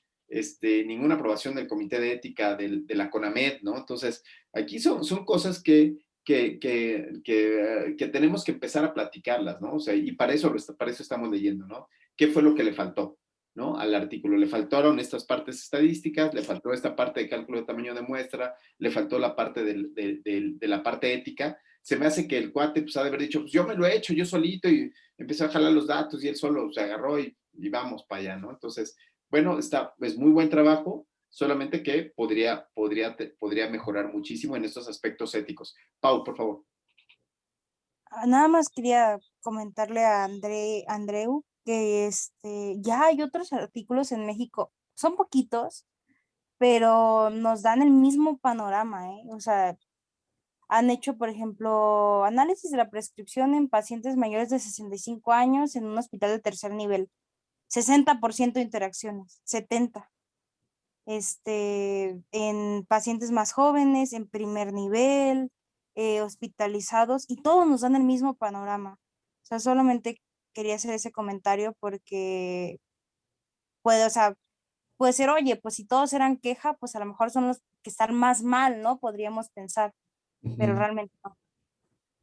ninguna aprobación del Comité de Ética de la CONAMED, ¿no? Entonces, aquí son cosas que tenemos que empezar a platicarlas, ¿no? O sea, y para eso estamos leyendo, ¿no? ¿Qué fue lo que le faltó, ¿no? Al artículo. Le faltaron estas partes estadísticas, le faltó esta parte de cálculo de tamaño de muestra, le faltó la parte de la parte ética. Se me hace que el cuate pues ha de haber dicho, pues yo me lo he hecho yo solito y empezó a jalar los datos y él solo se agarró y vamos para allá, ¿no? Entonces, bueno, es muy buen trabajo, solamente que podría mejorar muchísimo en estos aspectos éticos. Pau, por favor. Nada más quería comentarle a Andreu que ya hay otros artículos en México, son poquitos, pero nos dan el mismo panorama, ¿eh? O sea, han hecho, por ejemplo, análisis de la prescripción en pacientes mayores de 65 años en un hospital de tercer nivel. 60% de interacciones, 70%. En pacientes más jóvenes, en primer nivel, hospitalizados, y todos nos dan el mismo panorama. O sea, solamente quería hacer ese comentario porque puede, o sea, puede ser, oye, pues si todos eran queja, pues a lo mejor son los que están más mal, ¿no? Podríamos pensar, pero realmente no.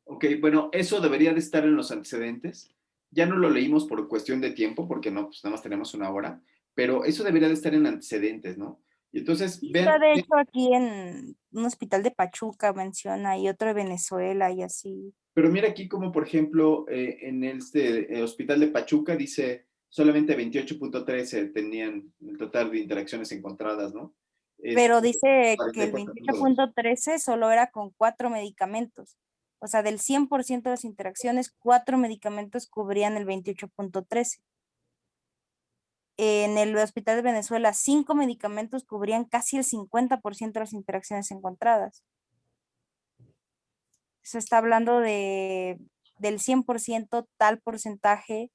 Ok, bueno, eso debería de estar en los antecedentes. Ya no lo leímos por cuestión de tiempo, porque no, pues nada más tenemos una hora, pero eso debería de estar en antecedentes, ¿no? Y entonces, Y vean, está de hecho aquí en un hospital de Pachuca, menciona, y otro de Venezuela y así. pero mira aquí como, por ejemplo, en hospital de Pachuca dice solamente 28.13 tenían el total de interacciones encontradas, ¿no? Pero dice que el 44.2. 28.13 solo era con 4 medicamentos. O sea, del 100% de las interacciones, 4 medicamentos cubrían el 28.13. En el Hospital de Venezuela, 5 medicamentos cubrían casi el 50% de las interacciones encontradas. Se está hablando del 100% tal porcentaje,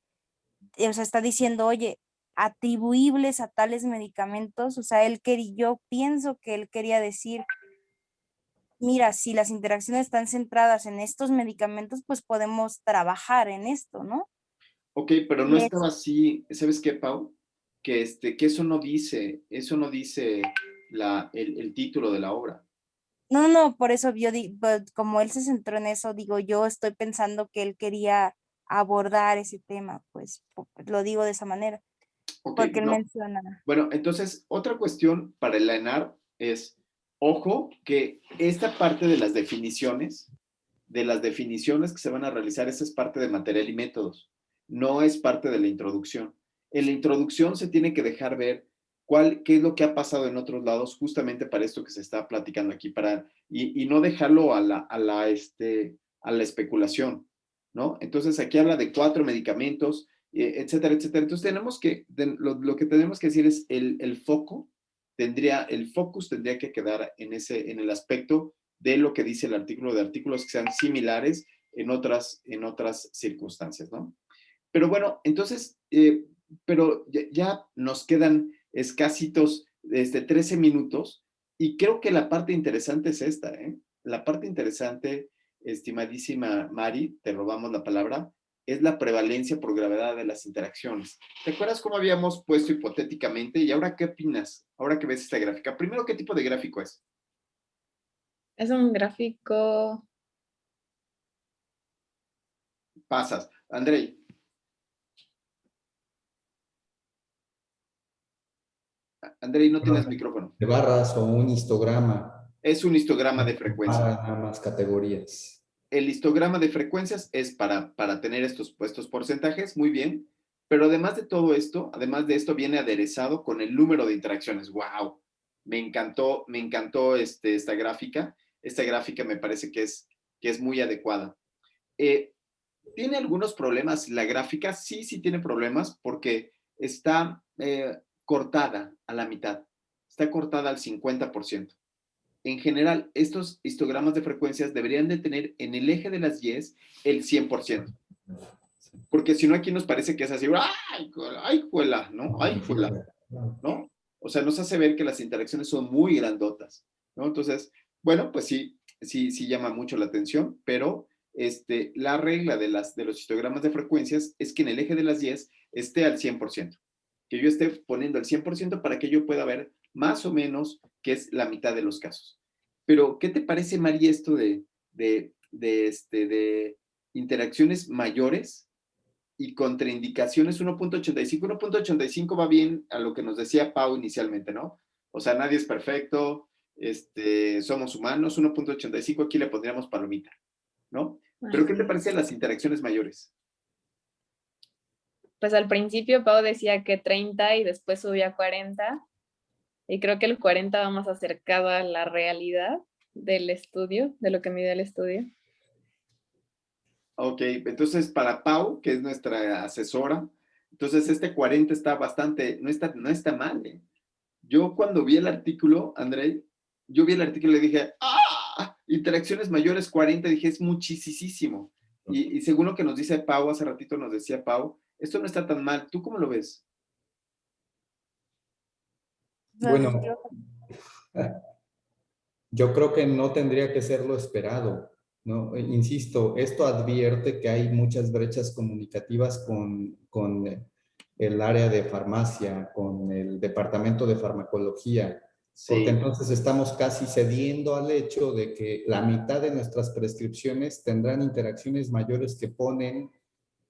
o sea, está diciendo, oye, atribuibles a tales medicamentos, o sea, yo pienso que él quería decir, mira, si las interacciones están centradas en estos medicamentos, pues podemos trabajar en esto, ¿no? Ok, pero no Y es, estaba así, ¿sabes qué, Pau? Que eso no dice el título de la obra. no, por eso como él se centró en eso, digo, yo estoy pensando que él quería abordar ese tema, pues lo digo de esa manera, Ok, porque él bueno, menciona. bueno, entonces, otra cuestión para el ENAR es, ojo, que esta parte de las definiciones que se van a realizar, esa es parte de material y métodos, no es parte de la introducción. En la introducción se tiene que dejar ver qué es lo que ha pasado en otros lados, justamente para esto que se está platicando aquí, y no dejarlo a la especulación, ¿no? Entonces, aquí habla de 4 medicamentos, etcétera, etcétera. Entonces, lo que tenemos que decir es el focus tendría que quedar en el aspecto de lo que dice el artículo, de artículos que sean similares en otras circunstancias, ¿no? Pero bueno, entonces, pero ya nos quedan escasitos 13 minutos y creo que la parte interesante es esta, ¿eh? La parte interesante, estimadísima Mari, te robamos la palabra, es la prevalencia por gravedad de las interacciones. ¿Te acuerdas cómo habíamos puesto hipotéticamente? ¿Y ahora qué opinas? Ahora que ves esta gráfica. Primero, ¿qué tipo de gráfico es? Es un gráfico. Pasas. Andrei. Andrei, no tienes micrófono. De barras o un histograma. Es un histograma de frecuencias. Para nada más categorías. El histograma de frecuencias es para tener estos porcentajes, muy bien, pero además de todo esto, además de esto, viene aderezado con el número de interacciones. ¡Wow! Me encantó esta gráfica. Esta gráfica me parece que es muy adecuada. ¿Tiene algunos problemas la gráfica? Sí, sí tiene problemas porque está cortada a la mitad. Está cortada al 50%. En general, estos histogramas de frecuencias deberían de tener en el eje de las Y's el 100%. Porque si no, aquí nos parece que es así, ¡ay, juela! ¿No? ¡Ay, juela! ¿No? O sea, nos hace ver que las interacciones son muy grandotas, ¿no? Entonces, bueno, pues sí llama mucho la atención, pero la regla de los histogramas de frecuencias es que en el eje de las Y's esté al 100%. Que yo esté poniendo el 100% para que yo pueda ver más o menos que es la mitad de los casos. Pero, ¿qué te parece, María, esto de interacciones mayores y contraindicaciones 1.85? 1.85 va bien a lo que nos decía Pau inicialmente, ¿no? O sea, nadie es perfecto, somos humanos. 1.85 aquí le pondríamos palomita, ¿no? Pero, ¿qué te parecen las interacciones mayores? Pues al principio Pau decía que 30 y después subió a 40. Y creo que el 40 va más acercado a la realidad del estudio, de lo que mide el estudio. Ok, entonces para Pau, que es nuestra asesora, entonces 40 está bastante, no está mal, ¿eh? Yo cuando vi el artículo, Andrei, yo vi el artículo y le dije, interacciones mayores 40, dije, es muchísimo. Y según lo que nos dice Pau, hace ratito nos decía Pau, esto no está tan mal. ¿Tú cómo lo ves? Bueno, yo creo que no tendría que ser lo esperado, ¿no? Insisto, esto advierte que hay muchas brechas comunicativas con el área de farmacia, con el departamento de farmacología, porque Sí. entonces estamos casi cediendo al hecho de que la mitad de nuestras prescripciones tendrán interacciones mayores que ponen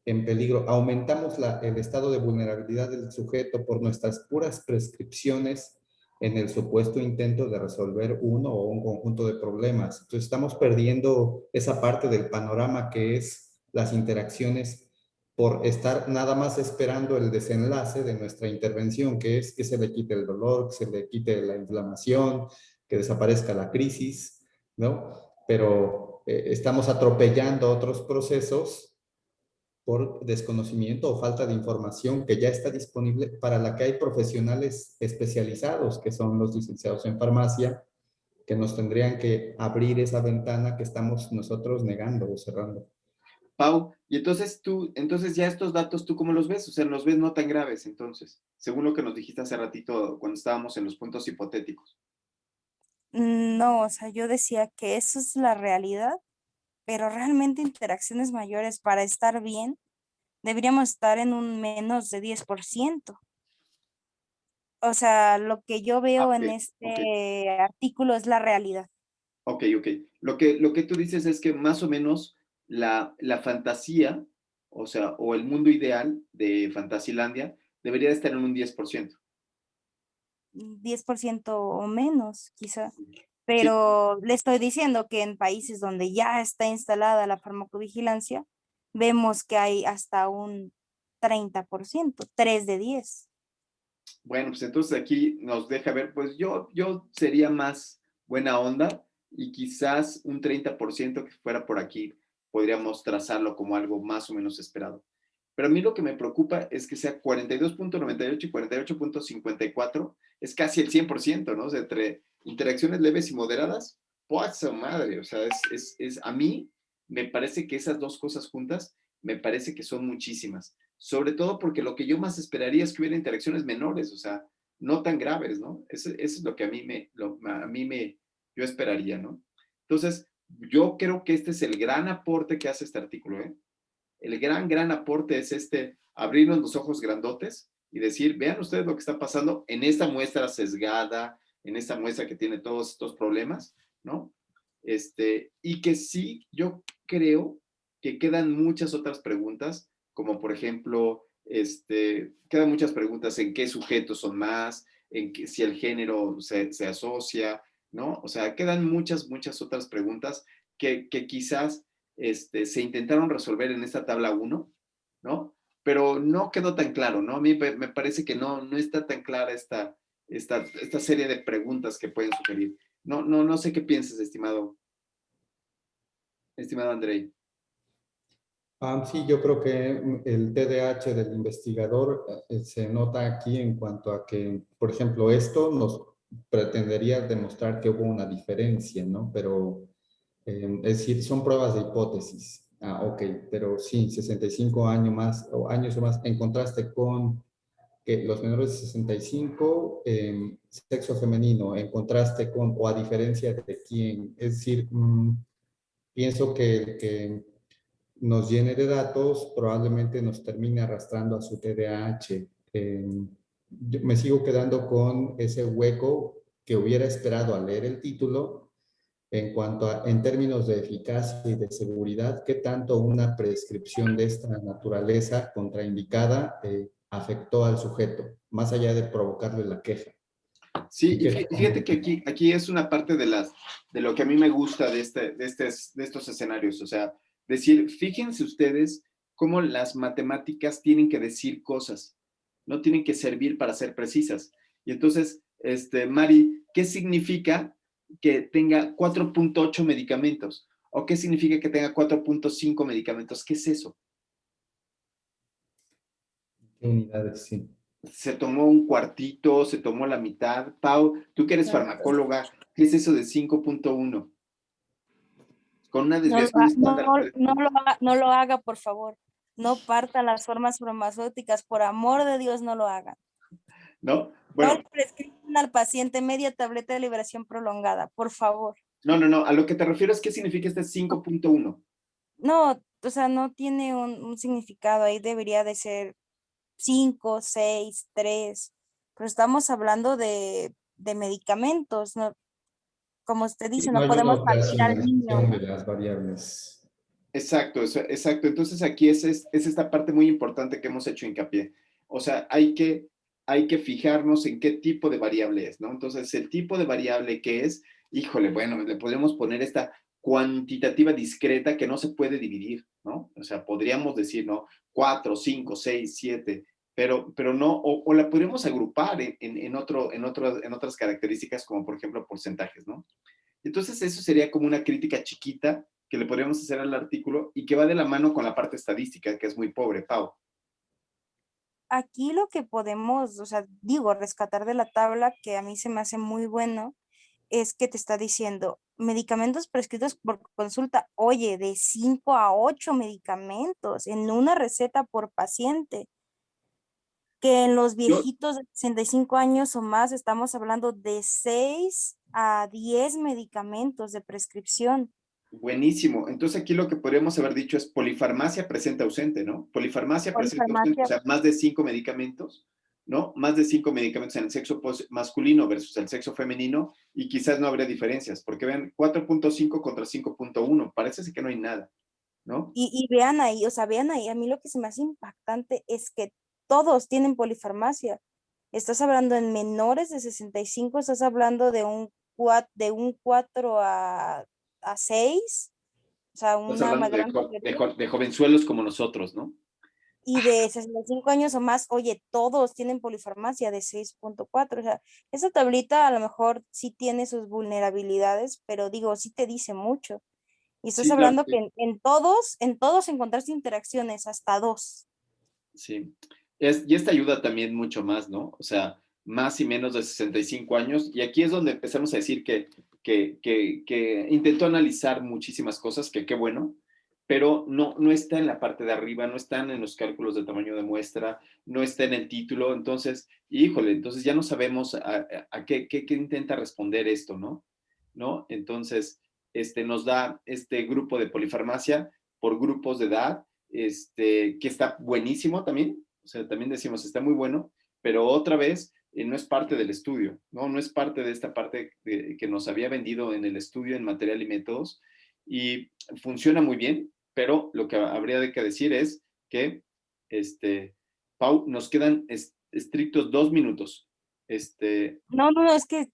en peligro. Aumentamos el estado de vulnerabilidad del sujeto por nuestras puras prescripciones en el supuesto intento de resolver uno o un conjunto de problemas. Entonces estamos perdiendo esa parte del panorama que es las interacciones por estar nada más esperando el desenlace de nuestra intervención, que es que se le quite el dolor, que se le quite la inflamación, que desaparezca la crisis, ¿no? Pero estamos atropellando otros procesos por desconocimiento o falta de información que ya está disponible, para la que hay profesionales especializados, que son los licenciados en farmacia, que nos tendrían que abrir esa ventana que estamos nosotros negando o cerrando. Pau, y entonces ya estos datos, ¿tú cómo los ves? O sea, los ves no tan graves, entonces, según lo que nos dijiste hace ratito cuando estábamos en los puntos hipotéticos. No, o sea, yo decía que eso es la realidad, pero realmente interacciones mayores para estar bien, deberíamos estar en un menos de 10%. O sea, lo que yo veo en Ok. este artículo es la realidad. Ok. Lo que tú dices es que más o menos la fantasía, o sea, o el mundo ideal de Fantasilandia debería de estar en un 10%. 10% o menos, quizá. Sí, Pero le estoy diciendo que en países donde ya está instalada la farmacovigilancia, vemos que hay hasta un 30%, 3 de 10. bueno, pues entonces aquí nos deja ver, pues yo sería más buena onda y quizás un 30% que fuera por aquí, podríamos trazarlo como algo más o menos esperado. Pero a mí lo que me preocupa es que sea 42.98 y 48.54, es casi el 100%, ¿no? O sea, entre interacciones leves y moderadas, pues madre, o sea, a mí me parece que esas dos cosas juntas, me parece que son muchísimas. Sobre todo porque lo que yo más esperaría es que hubiera interacciones menores, o sea, no tan graves, ¿no? Eso es lo que yo esperaría, ¿no? Entonces, yo creo que este es el gran aporte que hace este artículo, ¿eh? El gran aporte es abrirnos los ojos grandotes y decir, vean ustedes lo que está pasando en esta muestra sesgada, en esta muestra que tiene todos estos problemas, ¿no? Y que sí, yo creo que quedan muchas otras preguntas, como por ejemplo, quedan muchas preguntas en qué sujetos son más, si el género se asocia, ¿no? O sea, quedan muchas, muchas otras preguntas que quizás se intentaron resolver en esta tabla 1, ¿no? Pero no quedó tan claro, ¿no? A mí me parece que no está tan clara esta serie de preguntas que pueden sugerir. No sé qué piensas, estimado Andrei. Sí, yo creo que el TDAH del investigador se nota aquí en cuanto a que, por ejemplo, esto nos pretendería demostrar que hubo una diferencia, ¿no? Pero, es decir, son pruebas de hipótesis. Ok, pero sí, 65 años más, o años o más, en contraste con que los menores de 65, sexo femenino, en contraste con, o a diferencia de quién, es decir, pienso que nos llene de datos, probablemente nos termine arrastrando a su TDAH. Me sigo quedando con ese hueco que hubiera esperado al leer el título en cuanto a, en términos de eficacia y de seguridad, qué tanto una prescripción de esta naturaleza contraindicada afectó al sujeto, más allá de provocarle la queja. Sí, y fíjate que aquí es una parte de lo que a mí me gusta de estos escenarios. O sea, decir, fíjense ustedes cómo las matemáticas tienen que decir cosas, no tienen que servir para ser precisas. Y entonces, Mari, ¿qué significa que tenga 4.8 medicamentos? ¿O qué significa que tenga 4.5 medicamentos? ¿Qué es eso? ¿Qué unidades? Sí. Se tomó un cuartito, se tomó la mitad. Pau, tú que eres Exacto. farmacóloga, ¿qué es eso de 5.1? Con una No lo, desviación estándar. no lo haga, por favor. No parta las formas farmacéuticas. Por amor de Dios, no lo hagan. ¿No? No Bueno, le prescriban al paciente media tableta de liberación prolongada, por favor. no. A lo que te refiero es qué significa este 5.1. No, o sea, no tiene un significado. Ahí debería de ser 5, 6, 3. Pero estamos hablando de medicamentos, ¿no? Como usted Sí, dice, no no hay una podemos partir al operacionalización niño. de las variables. Exacto, exacto. Entonces aquí es esta parte muy importante que hemos hecho hincapié. O sea, hay que fijarnos en qué tipo de variable es, ¿no? Entonces, el tipo de variable que es, híjole, bueno, le podemos poner esta cuantitativa discreta que no se puede dividir, ¿no? O sea, podríamos decir, ¿no? 4, 5, 6, 7, pero no, o la podríamos agrupar en otras características, como por ejemplo porcentajes, ¿no? Entonces, eso sería como una crítica chiquita que le podríamos hacer al artículo y que va de la mano con la parte estadística, que es muy pobre, Pau. Aquí lo que podemos, o sea, digo, rescatar de la tabla, que a mí se me hace muy bueno, es que te está diciendo medicamentos prescritos por consulta, oye, de 5 a 8 medicamentos en una receta por paciente, que en los Yo, viejitos de 65 años o más estamos hablando de 6 a 10 medicamentos de prescripción. buenísimo. Entonces aquí lo que podríamos haber dicho es polifarmacia presente ausente, ¿no? Polifarmacia presente ausente, o Polifarmacia. sea, más de 5 medicamentos, ¿no? Más de 5 medicamentos en el sexo masculino versus el sexo femenino y quizás no habría diferencias, porque vean, 4.5 contra 5.1, parece que no hay nada, ¿no? Y vean ahí, o sea, vean ahí, a mí lo que se me hace impactante es que todos tienen polifarmacia. Estás hablando en menores de 65, estás hablando de de un 4 a 6, o sea, Estás una hablando gran mayoría. de jovenzuelos como nosotros, ¿no? Y de 65 años o más, oye, todos tienen polifarmacia de 6.4. O sea, esa tablita a lo mejor sí tiene sus vulnerabilidades, pero digo, sí te dice mucho. Y estás Sí, claro. hablando que en todos encontraste interacciones, hasta 2. Sí. Y esta ayuda también mucho más, ¿no? O sea, más y menos de 65 años. Y aquí es donde empezamos a decir que intentó analizar muchísimas cosas, que qué bueno, pero no está en la parte de arriba, no están en los cálculos de tamaño de muestra, no está en el título. Entonces, híjole, entonces ya no sabemos a qué intenta responder esto, ¿no? ¿No? Entonces, nos da este grupo de polifarmacia por grupos de edad que está buenísimo también, o sea, también decimos, está muy bueno, pero otra vez no es parte del estudio, ¿no? No es parte de esta parte que nos había vendido en el estudio en material y métodos, y funciona muy bien, pero lo que habría de que decir es que, Pau, nos quedan estrictos 2 minutos. No, es que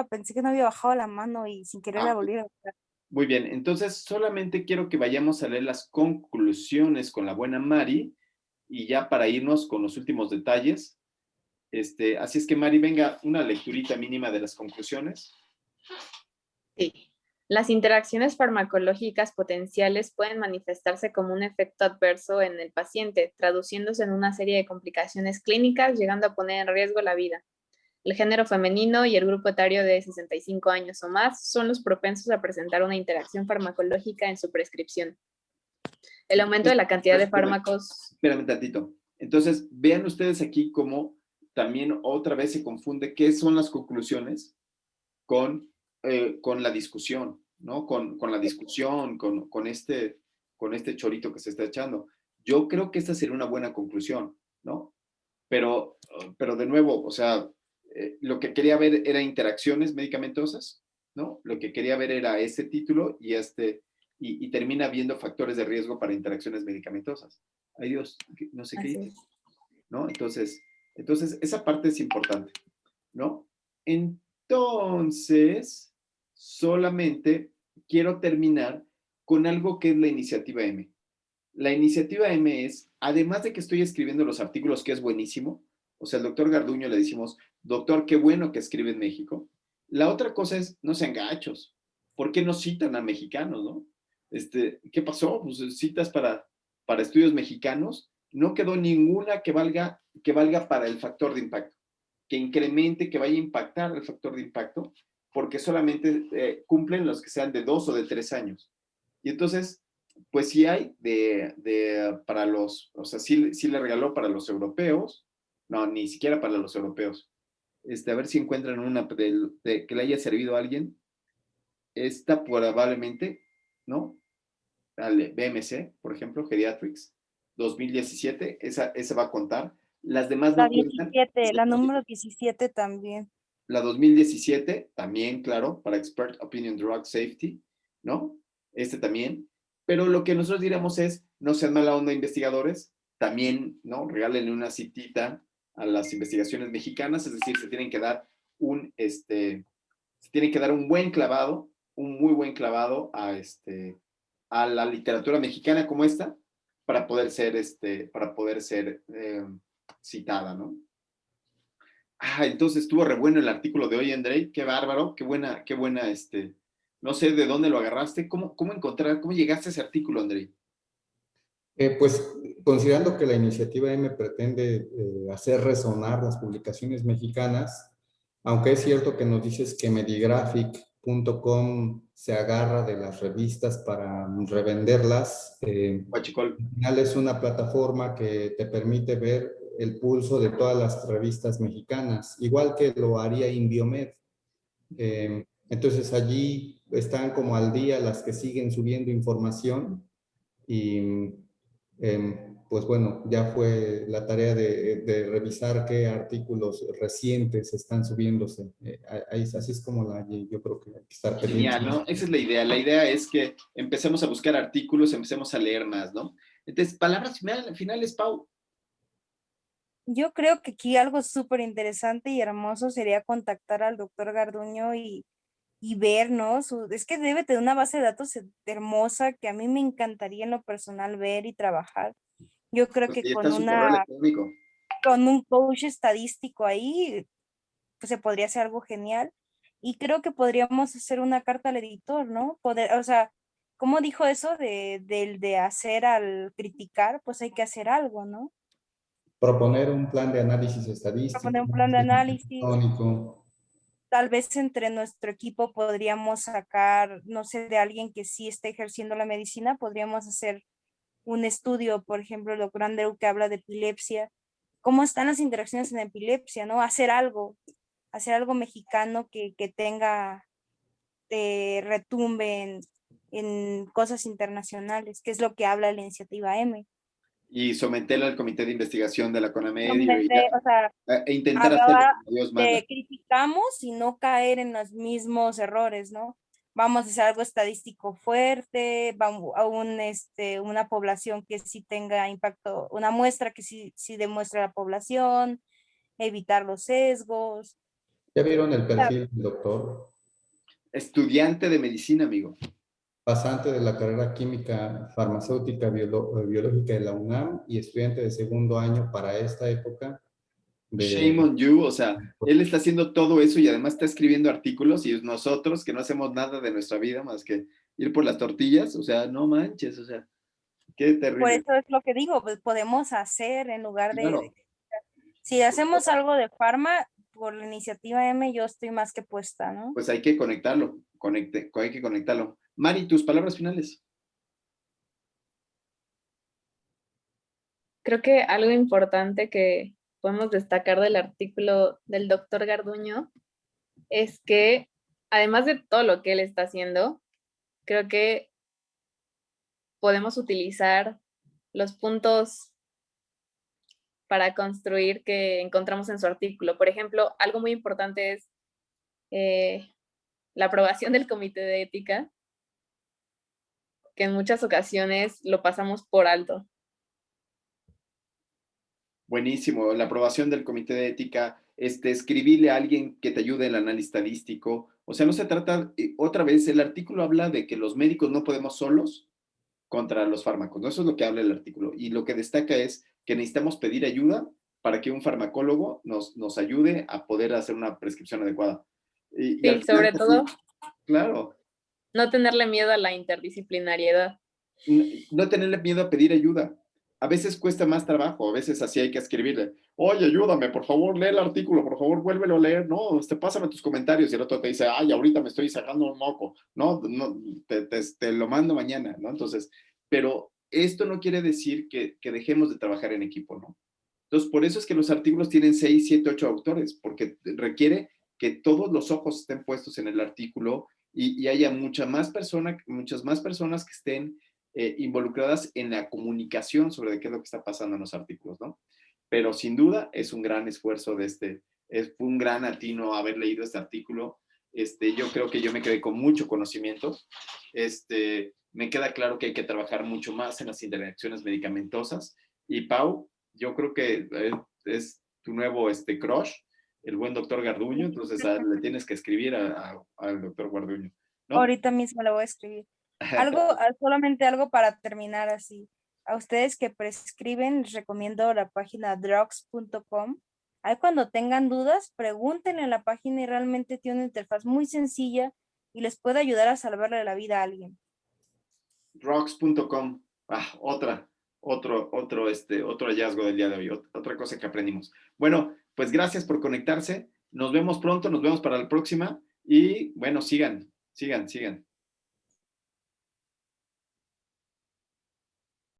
pensé que no había bajado la mano y sin querer la volví a bajar. Muy bien, entonces solamente quiero que vayamos a leer las conclusiones con la buena Mari y ya para irnos con los últimos detalles. Así es que Mari, venga, una lecturita mínima de las conclusiones. Sí. Las interacciones farmacológicas potenciales pueden manifestarse como un efecto adverso en el paciente, traduciéndose en una serie de complicaciones clínicas, llegando a poner en riesgo la vida. El género femenino y el grupo etario de 65 años o más son los propensos a presentar una interacción farmacológica en su prescripción. El aumento de la cantidad de fármacos... Espérame tantito. Entonces, vean ustedes aquí cómo también otra vez se confunde qué son las conclusiones con la discusión, ¿no? Con la discusión, con este chorito que se está echando. Yo creo que esta sería una buena conclusión, ¿no? Pero de nuevo, o sea, lo que quería ver era interacciones medicamentosas, ¿no? Lo que quería ver era este título y termina viendo factores de riesgo para interacciones medicamentosas. Ay Dios, no sé qué dice, ¿no? Entonces, esa parte es importante, ¿no? Entonces, solamente quiero terminar con algo que es la iniciativa M. La iniciativa M es, además de que estoy escribiendo los artículos, que es buenísimo, o sea, al doctor Garduño le decimos, doctor, qué bueno que escribe en México. La otra cosa es, no sean gachos. ¿Por qué no citan a mexicanos, no? ¿Qué pasó? Pues citas para estudios mexicanos, no quedó ninguna que valga para el factor de impacto, que incremente, que vaya a impactar el factor de impacto, porque solamente cumplen los que sean de 2 o de 3 años. Y entonces, pues sí hay para los, o sea, sí le regaló para los europeos, no, ni siquiera para los europeos. A ver si encuentran una que le haya servido a alguien. Esta probablemente, ¿no? Dale, BMC, por ejemplo, Geriatrics, 2017, esa va a contar. Las demás La no cuentan. 17, la número 17 también. La 2017, también, claro, para Expert Opinion Drug Safety, ¿no? También. Pero lo que nosotros diremos es, no sean mala onda investigadores, también, ¿no? Regálenle una citita a las investigaciones mexicanas, es decir, se tienen que dar un buen clavado, un muy buen clavado a la literatura mexicana como esta, para poder ser, citada, ¿no? Entonces estuvo re bueno el artículo de hoy, Andrei, qué bárbaro, qué buena, no sé de dónde lo agarraste, cómo llegaste a ese artículo, Andrei. Pues considerando que la iniciativa M pretende hacer resonar las publicaciones mexicanas, aunque es cierto que nos dices que Medigraphic.com se agarra de las revistas para revenderlas, al final es una plataforma que te permite ver el pulso de todas las revistas mexicanas, igual que lo haría Inviomed. Entonces allí están como al día las que siguen subiendo información y pues bueno, ya fue la tarea de revisar qué artículos recientes están subiéndose. Así es como yo creo que hay que estar pendiente. Genial, ¿no? Esa es la idea. La idea es que empecemos a buscar artículos, empecemos a leer más, ¿no? Entonces, palabras finales, Pau. Yo creo que aquí algo súper interesante y hermoso sería contactar al doctor Garduño y ver, ¿no? Es que debe tener una base de datos hermosa que a mí me encantaría en lo personal ver y trabajar. Yo creo Pues que ahí está su correo electrónico. con un coach estadístico ahí, pues se podría hacer algo genial. Y creo que podríamos hacer una carta al editor, ¿no? O sea, ¿cómo dijo eso de hacer al criticar? Pues hay que hacer algo, ¿no? Proponer un plan de análisis estadístico, Proponer un plan de análisis. tónico. Tal vez entre nuestro equipo podríamos sacar, no sé, de alguien que sí esté ejerciendo la medicina, podríamos hacer un estudio, por ejemplo, el doctor Andreu que habla de epilepsia, cómo están las interacciones en epilepsia, ¿no? Hacer algo mexicano que tenga, retumbe en cosas internacionales, que es lo que habla la iniciativa M. Y someterlo al comité de investigación de la CONAMED O sea, e intentar hacerlo hablar como Dios manda. de criticamos y no caer en los mismos errores, ¿no? Vamos a hacer algo estadístico fuerte, vamos a una población que sí tenga impacto, una muestra que sí demuestre la población, evitar los sesgos, ¿Ya vieron el perfil del doctor? Estudiante de medicina, amigo. Pasante de la carrera química farmacéutica biológica de la UNAM y estudiante de segundo año para esta época de... Shame on you, o sea, él está haciendo todo eso y además está escribiendo artículos y nosotros que no hacemos nada de nuestra vida más que ir por las tortillas, o sea, no manches, o sea, qué Por terrible. eso es lo que digo, pues podemos hacer en lugar Claro, si hacemos algo de farma, por la iniciativa M, yo estoy más que puesta, ¿no? pues hay que conectarlo, hay que conectarlo. Mari, tus palabras finales. Creo que algo importante que podemos destacar del artículo del doctor Garduño es que, además de todo lo que él está haciendo, creo que podemos utilizar los puntos para construir que encontramos en su artículo. Por ejemplo, algo muy importante es la aprobación del comité de ética, que en muchas ocasiones lo pasamos por alto. Buenísimo, la aprobación del comité de ética, escribirle a alguien que te ayude en el análisis estadístico. O sea, no se trata, otra vez, el artículo habla de que los médicos no podemos solos contra los fármacos, ¿no? Eso es lo que habla el artículo. Y lo que destaca es que necesitamos pedir ayuda para que un farmacólogo nos ayude a poder hacer una prescripción adecuada. Y al Sí, final, sobre todo, claro, no tenerle miedo a la interdisciplinariedad. no tenerle miedo a pedir ayuda. A veces cuesta más trabajo, a veces así hay que escribirle, oye, ayúdame, por favor, lee el artículo, por favor, vuélvelo a leer, no, pásame tus comentarios, y el otro te dice, ay, ahorita me estoy sacando un moco, no, te lo mando mañana, ¿no? Entonces, pero esto no quiere decir que dejemos de trabajar en equipo, ¿no? Entonces, por eso es que los artículos tienen 6, 7, 8 autores, porque requiere que todos los ojos estén puestos en el artículo y haya muchas más personas que estén involucradas en la comunicación sobre qué es lo que está pasando en los artículos, ¿no? Pero sin duda es un gran esfuerzo es un gran atino haber leído este artículo. Yo creo que yo me quedé con mucho conocimiento. Me queda claro que hay que trabajar mucho más en las interacciones medicamentosas. Y Pau, yo creo que es tu nuevo crush, el buen doctor Garduño, entonces le tienes que escribir al doctor Garduño, ¿no? Ahorita mismo lo voy a escribir. Solamente algo para terminar así. A ustedes que prescriben, les recomiendo la página drugs.com. Ahí cuando tengan dudas, pregunten en la página y realmente tiene una interfaz muy sencilla y les puede ayudar a salvarle la vida a alguien. Drugs.com, otro hallazgo del día de hoy, otra cosa que aprendimos. Bueno, pues gracias por conectarse. Nos vemos pronto, nos vemos para la próxima y bueno, sigan.